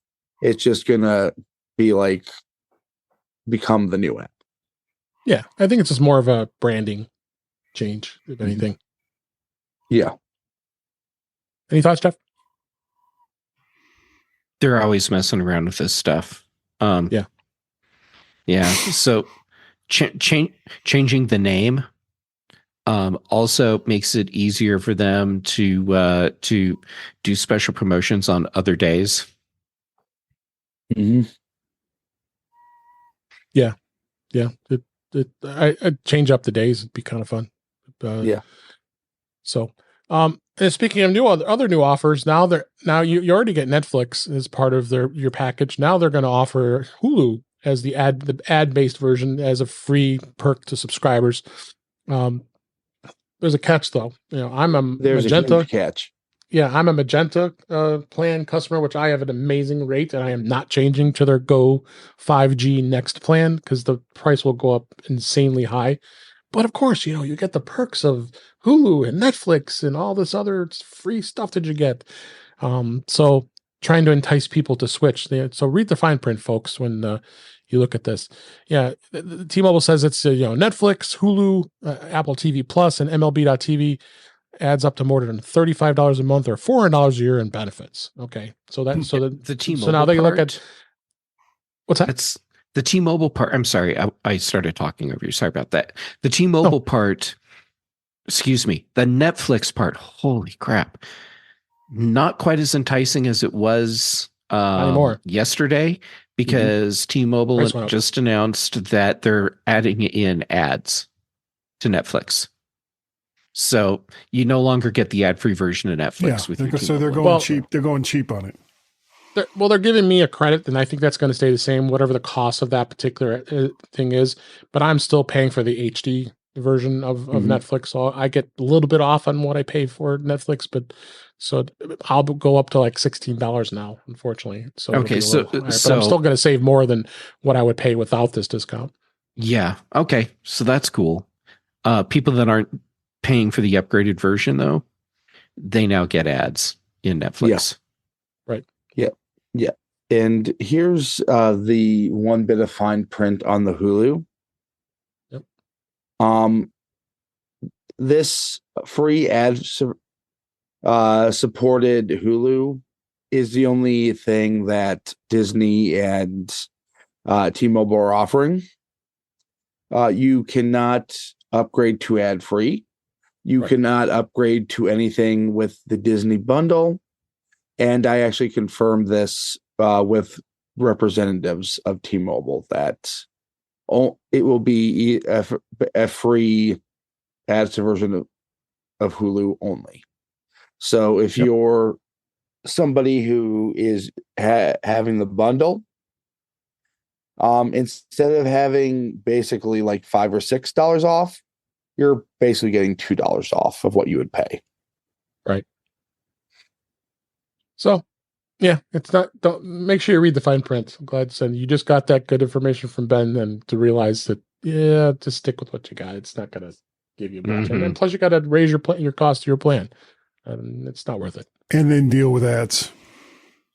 It's just going to be become the new app. Yeah, I think it's just more of a branding change, if anything. Yeah. Any thoughts, Jeff? They're always messing around with this stuff. Yeah. So changing the name also makes it easier for them to do special promotions on other days. Mm-hmm. Yeah. I'd change up the days. It'd be kind of fun. Yeah. So, and speaking of other new offers, now you already get Netflix as part of your package. Now they're going to offer Hulu as the ad-based version as a free perk to subscribers. There's a catch though. I'm a There's Magenta. a huge catch. I'm a Magenta plan customer, which I have an amazing rate, and I am not changing to their Go 5G Next plan because the price will go up insanely high. But of course, you get the perks of Hulu and Netflix and all this other free stuff that you get. So trying to entice people to switch. So read the fine print, folks, when you look at this. Yeah, T-Mobile says it's Netflix, Hulu, Apple TV Plus, and MLB.TV adds up to more than $35 a month or $400 a year in benefits. Okay, so the T-Mobile. So now they look at what's that? It's the T-Mobile part. I'm sorry, I started talking over you. Sorry about that. The T-Mobile part. Excuse me. The Netflix part. Holy crap! Not quite as enticing as it was anymore yesterday, because T-Mobile just announced that they're adding in ads to Netflix. So you no longer get the ad-free version of Netflix with your so they're going cheap. They're going cheap on it. They're giving me a credit, and I think that's going to stay the same, whatever the cost of that particular thing is. But I'm still paying for the HD version of Netflix, so I get a little bit off on what I pay for Netflix. But so I'll go up to like $16 now, unfortunately. So okay, but I'm still going to save more than what I would pay without this discount. Yeah. Okay. So that's cool. People that aren't paying for the upgraded version, though, they now get ads in Netflix. Yeah. Right. Yeah. Yeah. And here's the one bit of fine print on the Hulu. Yep. This free ad supported Hulu is the only thing that Disney and T-Mobile are offering. You cannot upgrade to ad free. You cannot upgrade to anything with the Disney bundle. And I actually confirmed this with representatives of T-Mobile that it will be a free ads version of Hulu only. So if you're somebody who is having the bundle, instead of having basically like $5 or $6 off, you're basically getting $2 off of what you would pay. Right. So, yeah, it's not. Don't make sure you read the fine print. I'm glad you just got that good information from Ben, and to realize that just stick with what you got. It's not going to give you much, and then plus you got to raise your cost of your plan, and it's not worth it. And then deal with ads,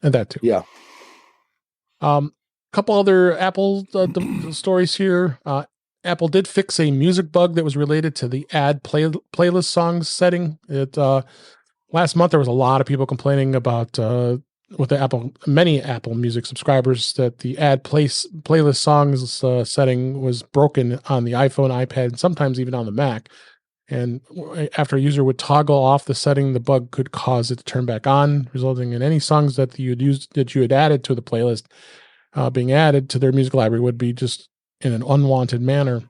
and that too. Yeah. Couple other Apple stories here. Apple did fix a music bug that was related to the add playlist songs setting. It last month there was a lot of people complaining about many Apple Music subscribers that the add playlist songs setting was broken on the iPhone, iPad, and sometimes even on the Mac. And after a user would toggle off the setting, the bug could cause it to turn back on, resulting in any songs that you had added to the playlist being added to their music library would be just in an unwanted manner.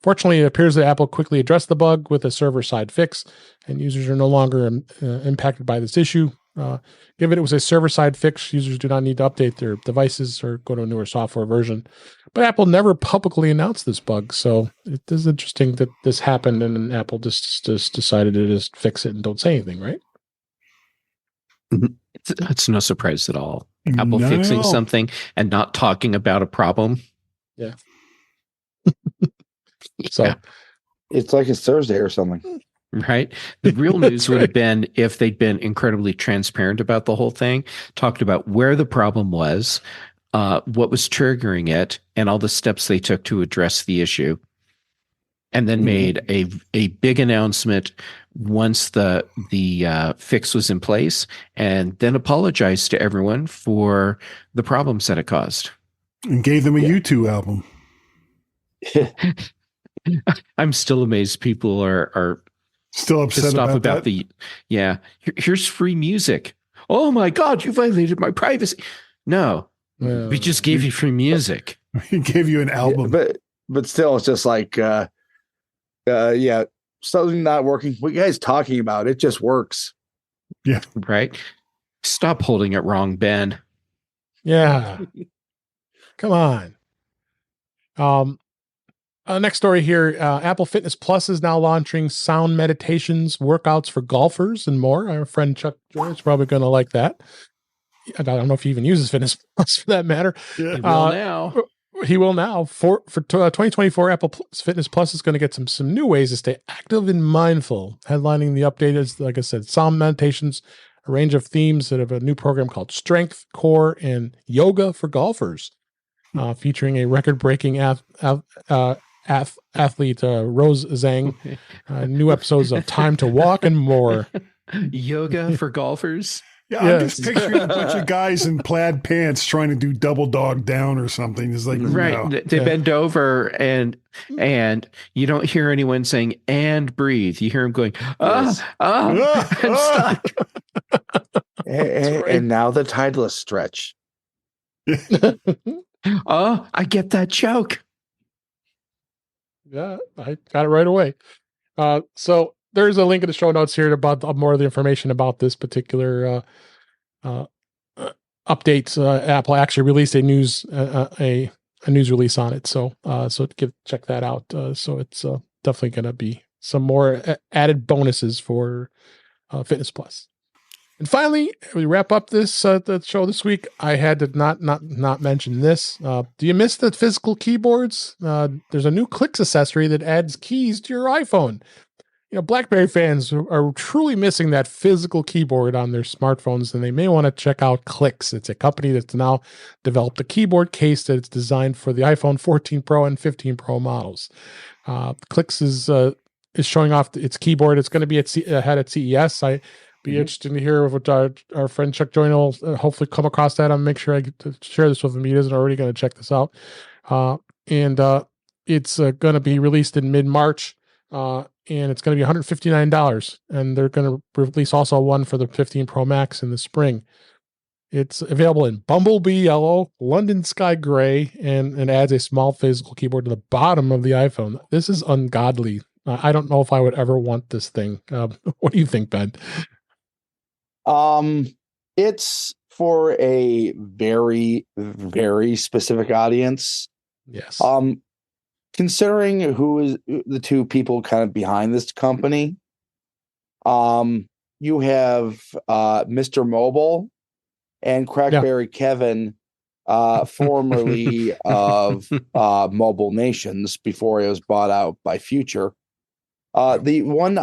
Fortunately, it appears that Apple quickly addressed the bug with a server-side fix, and users are no longer impacted by this issue. Given it was a server-side fix, users do not need to update their devices or go to a newer software version. But Apple never publicly announced this bug, so it is interesting that this happened and Apple just decided to just fix it and don't say anything, right? It's no surprise at all. Apple fixing something and not talking about a problem. Yeah. So it's like it's Thursday or something. Right. The real news would have been if they'd been incredibly transparent about the whole thing, talked about where the problem was, what was triggering it, and all the steps they took to address the issue. And then made a big announcement once the fix was in place, and then apologized to everyone for the problems that it caused. And gave them a U2 album. I'm still amazed people are still upset about that. Here's free music. Oh my God, you violated my privacy. No, we just gave you free music. We gave you an album. But still, it's just like, something not working. What you guys talking about? It just works. Yeah. Right. Stop holding it wrong, Ben. Yeah. Come on. Next story here. Apple Fitness Plus is now launching sound meditations, workouts for golfers, and more. Our friend Chuck Joy is probably going to like that. I don't know if he even uses Fitness Plus for that matter. Yeah. He will now. He will now. For 2024, Apple Fitness Plus is going to get some new ways to stay active and mindful. Headlining the update is, like I said, sound meditations, a range of themes that have a new program called Strength, Core, and Yoga for golfers, featuring a record-breaking athlete Rose Zhang, new episodes of Time to Walk and more. Yoga for golfers. Yeah, I'm just picturing a bunch of guys in plaid pants trying to do double dog down or something. It's like, right. no. They bend over and you don't hear anyone saying "and breathe." You hear them going, I'm stuck. And now the Titleist stretch. Oh, I get that joke. Yeah, I got it right away. So there's a link in the show notes here about more of the information about this particular updates. Apple actually released a news release on it, so check that out. So it's definitely going to be some more added bonuses for Fitness Plus. And finally, we wrap up this the show this week. I had to not mention this. Do you miss the physical keyboards? There's a new Clicks accessory that adds keys to your iPhone. BlackBerry fans are truly missing that physical keyboard on their smartphones, and they may want to check out Clicks. It's a company that's now developed a keyboard case that's designed for the iPhone 14 Pro and 15 Pro models. Clicks is showing off its keyboard. It's going to be ahead at CES. I'd be interested to hear what our friend Chuck Joyner will hopefully come across that. I'll make sure I get to share this with him. He isn't already going to check this out. And it's going to be released in mid-March. And it's going to be $159, and they're going to release also one for the 15 Pro Max in the spring. It's available in Bumblebee Yellow, London Sky Gray, and adds a small physical keyboard to the bottom of the iPhone. This is ungodly. I don't know if I would ever want this thing. What do you think, Ben? It's for a very, very specific audience. Yes. Considering who is the two people kind of behind this company, you have Mr. Mobile and Crackberry Kevin, formerly of Mobile Nations before it was bought out by Future. The one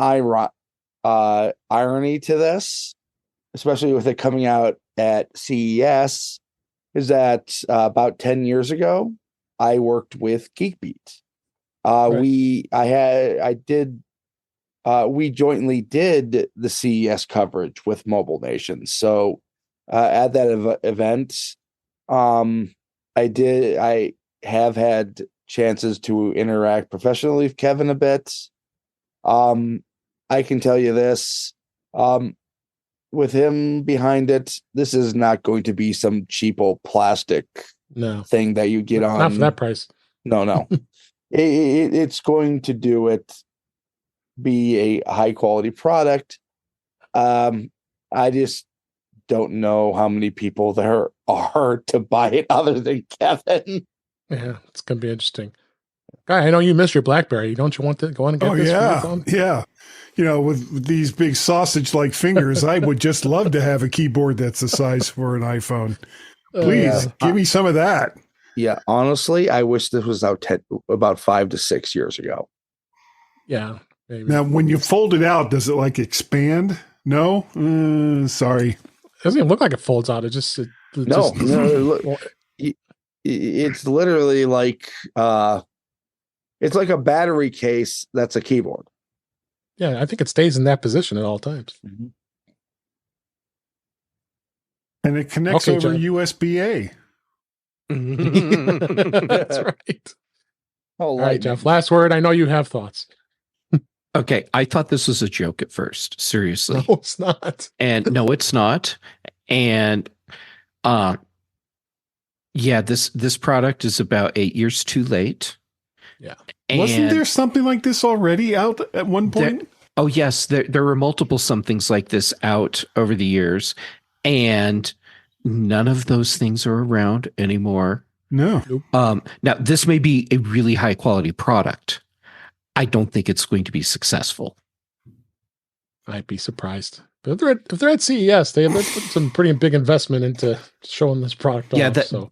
irony to this, especially with it coming out at CES, is that about 10 years ago, I worked with GeekBeat. We jointly did the CES coverage with Mobile Nation. So at that event, I have had chances to interact professionally with Kevin a bit. I can tell you this, with him behind it, this is not going to be some cheapo plastic thing that you get on. Not for that price. No. It's going to be a high quality product. I just don't know how many people there are to buy it other than Kevin. Yeah, it's going to be interesting. Guy, I know you miss your BlackBerry. Don't you want to go on and get this? Yeah. With these big sausage-like fingers, I would just love to have a keyboard that's the size for an iPhone. Please, give me some of that. Yeah, honestly, I wish this was out about 5 to 6 years ago. Yeah. Maybe. Now, when you fold it out, does it expand? No? Sorry. It doesn't even look like it folds out. It's literally like it's like a battery case that's a keyboard. Yeah, I think it stays in that position at all times. Mm-hmm. And it connects over USB-A. That's right. All right, Jeff. Last word. I know you have thoughts. Okay, I thought this was a joke at first. Seriously. No, it's not. And no, it's not. And this product is about 8 years too late. Yeah. And wasn't there something like this already out at one point? Yes, there were multiple somethings like this out over the years, and none of those things are around anymore. No. Now, this may be a really high quality product. I don't think it's going to be successful. I'd be surprised. But if they're at CES, they put some pretty big investment into showing this product off.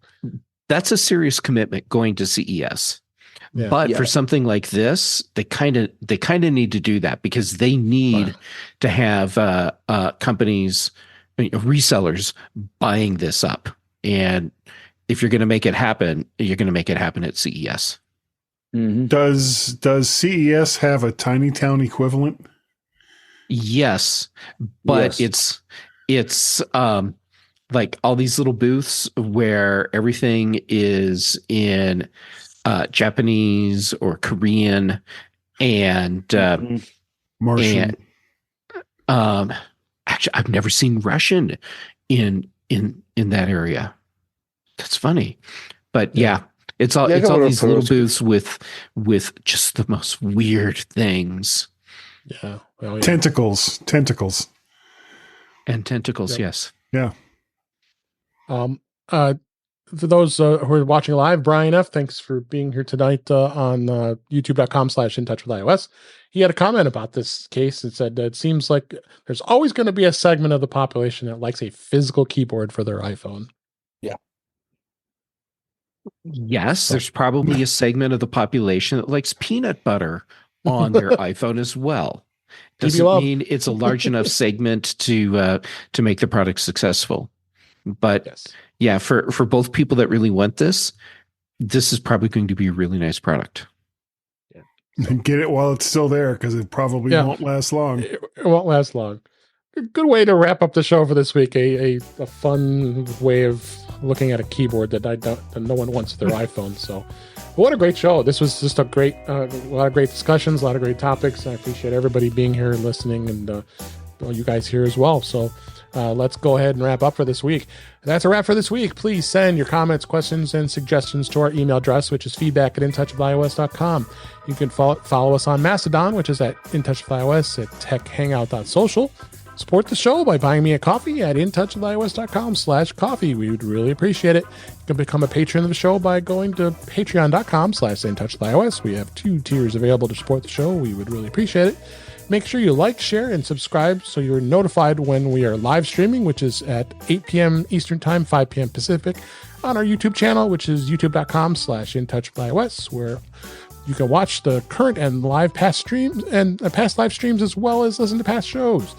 That's a serious commitment going to CES. Yeah. But for something like this, they kind of need to do that because they need to have companies, resellers buying this up. And if you're going to make it happen, you're going to make it happen at CES. Mm-hmm. Does CES have a Tiny Town equivalent? Yes, but it's like all these little booths where everything is in Japanese or Korean and Martian. And, actually, I've never seen Russian in that area. That's funny, but it's all these little booths with just the most weird things. Yeah. Tentacles. And tentacles, yes. Yeah. For those who are watching live, Brian F., thanks for being here tonight on youtube.com/intouchwithios. He had a comment about this case and said that it seems like there's always going to be a segment of the population that likes a physical keyboard for their iPhone. Yeah. Yes, there's probably a segment of the population that likes peanut butter on their iPhone as well. Doesn't mean it's a large enough segment to make the product successful. But for both people that really want this is probably going to be a really nice product. Yeah. And get it while it's still there because it probably won't last long. It won't last long. Good way to wrap up the show for this week. A fun way of looking at a keyboard that no one wants their iPhone. So, what a great show! This was just a lot of great discussions, a lot of great topics. I appreciate everybody being here and listening, and you guys here as well. So, let's go ahead and wrap up for this week. That's a wrap for this week. Please send your comments, questions, and suggestions to our email address, which is feedback@intouchwithios.com. You can follow us on Mastodon, which is at intouchwithios at techhangout.social. Support the show by buying me a coffee at intouchwithios.com/coffee. We would really appreciate it. You can become a patron of the show by going to patreon.com/intouchwithios. We have 2 tiers available to support the show. We would really appreciate it. Make sure you like, share, and subscribe so you're notified when we are live streaming, which is at 8 p.m. Eastern Time, 5 p.m. Pacific, on our YouTube channel, which is youtube.com/intouchwithios, where you can watch the current and past streams and past live streams, as well as listen to past shows.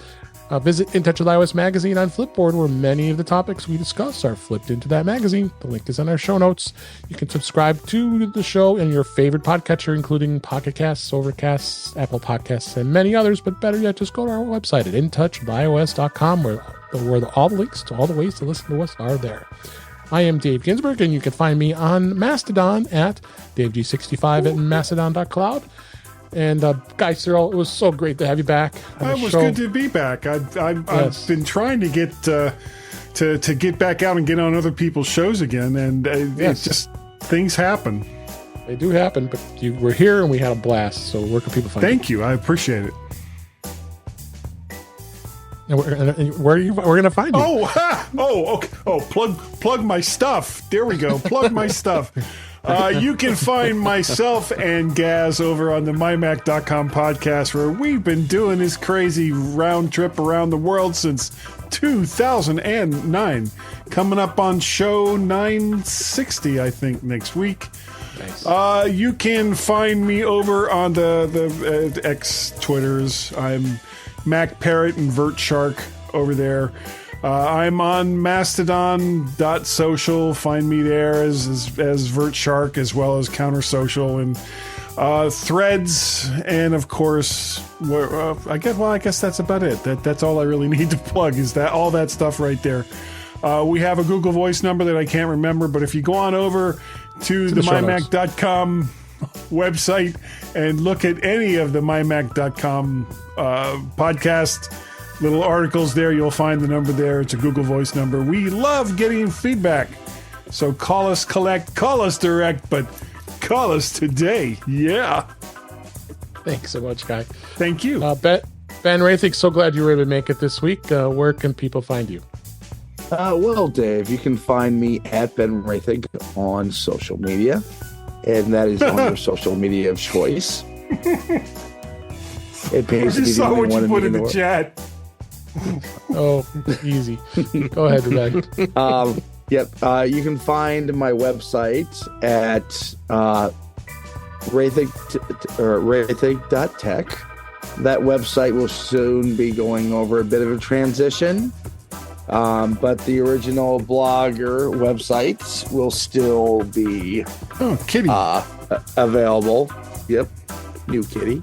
Visit In Touch with iOS magazine on Flipboard, where many of the topics we discuss are flipped into that magazine. The link is in our show notes. You can subscribe to the show in your favorite podcatcher, including Pocket Casts, Overcasts, Apple Podcasts, and many others. But better yet, just go to our website at intouchwithios.com, where all the links to all the ways to listen to us are there. I am Dave Ginsburg, and you can find me on Mastodon at DaveG65 at mastodon.cloud. And Guy Serle, it was so great to have you back. It was good to be back. I've been trying to get to get back out and get on other people's shows again, and it's just things happen. They do happen, but you were here and we had a blast. So where can people find you? Thank you. I appreciate it. And we're going to find you. Okay. Plug my stuff. There we go. Plug my stuff. You can find myself and Gaz over on the mymac.com podcast, where we've been doing this crazy round trip around the world since 2009. Coming up on show 960, I think, next week. Nice. You can find me over on the X Twitters. I'm Mac Parrot and Vert Shark over there. I'm on mastodon.social. Find me there as Vert Shark, as well as Counter Social and Threads, and of course, I guess that's about it. That's all I really need to plug, is that all that stuff right there. We have a Google Voice number that I can't remember, but if you go on over to the mymac.com website and look at any of the mymac.com podcast little articles there, you'll find the number there. It's a Google Voice number. We love getting feedback, so call us direct, but call us today. Yeah. Thanks so much, Guy. Thank you. Ben Roethig, so glad you were able to make it this week. Where can people find you? Well, Dave, you can find me at Ben Roethig on social media, and that is on your social media of choice. It I pays to be just the saw only what one you in put in the world. chat. Oh, easy. Go ahead, Rebecca. Yep. You can find my website at Roethig.tech. That website will soon be going over a bit of a transition. But the original blogger websites will still be Oh, kitty. available. Yep. New kitty.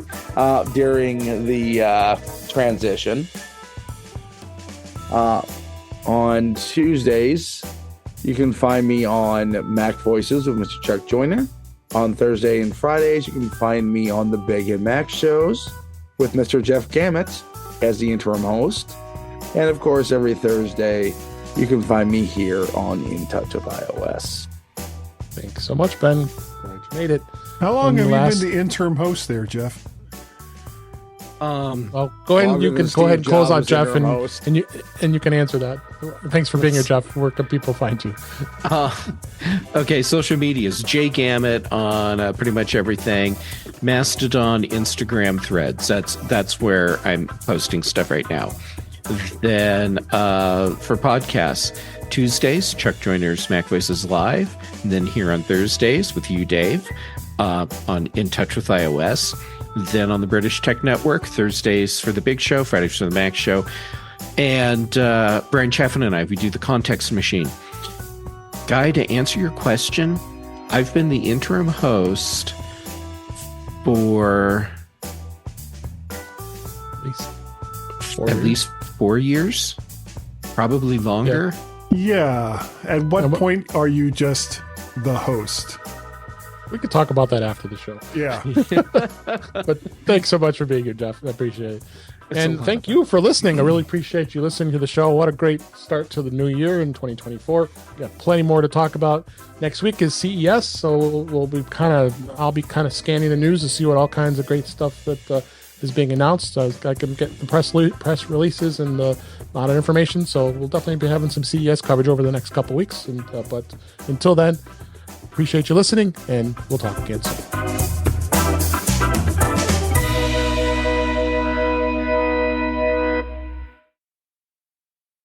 During the transition. On Tuesdays, you can find me on Mac Voices with Mr. Chuck Joyner. On Thursday and Fridays, you can find me on the Big and Mac shows with Mr. Jeff Gamet as the interim host. And of course, every Thursday, you can find me here on In Touch with iOS. Thanks so much, Ben. Glad you made it. How long and have last- you been the interim host there, Jeff? Well, go ahead and Longer you can than go ahead and Steve close out Jobs Jeff, interim host. and you can answer that. Thanks for being here, Jeff. Where can people find you? Okay, social media is Jay Gamet on pretty much everything. Mastodon, Instagram, Threads. That's where I'm posting stuff right now. Then for podcasts, Tuesdays, Chuck Joyner's Mac Voices Live. And then here on Thursdays with you, Dave, on In Touch with iOS. Then on the British Tech Network, Thursdays for the Big Show, Fridays for the Mac Show. And Brian Chaffin and I, we do the Context Machine. Guy, to answer your question, I've been the interim host for at least 4 years, probably longer. Yeah. At what point are you just the host? We could talk about that after the show. Yeah. But thanks so much for being here, Jeff. I appreciate it. And thank you for listening. I really appreciate you listening to the show. What a great start to the new year in 2024. We got plenty more to talk about. Next week is CES, so I'll be kind of scanning the news to see what all kinds of great stuff that is being announced. I can get the press releases and a lot of information. So we'll definitely be having some CES coverage over the next couple weeks. But until then, appreciate you listening, and we'll talk again soon.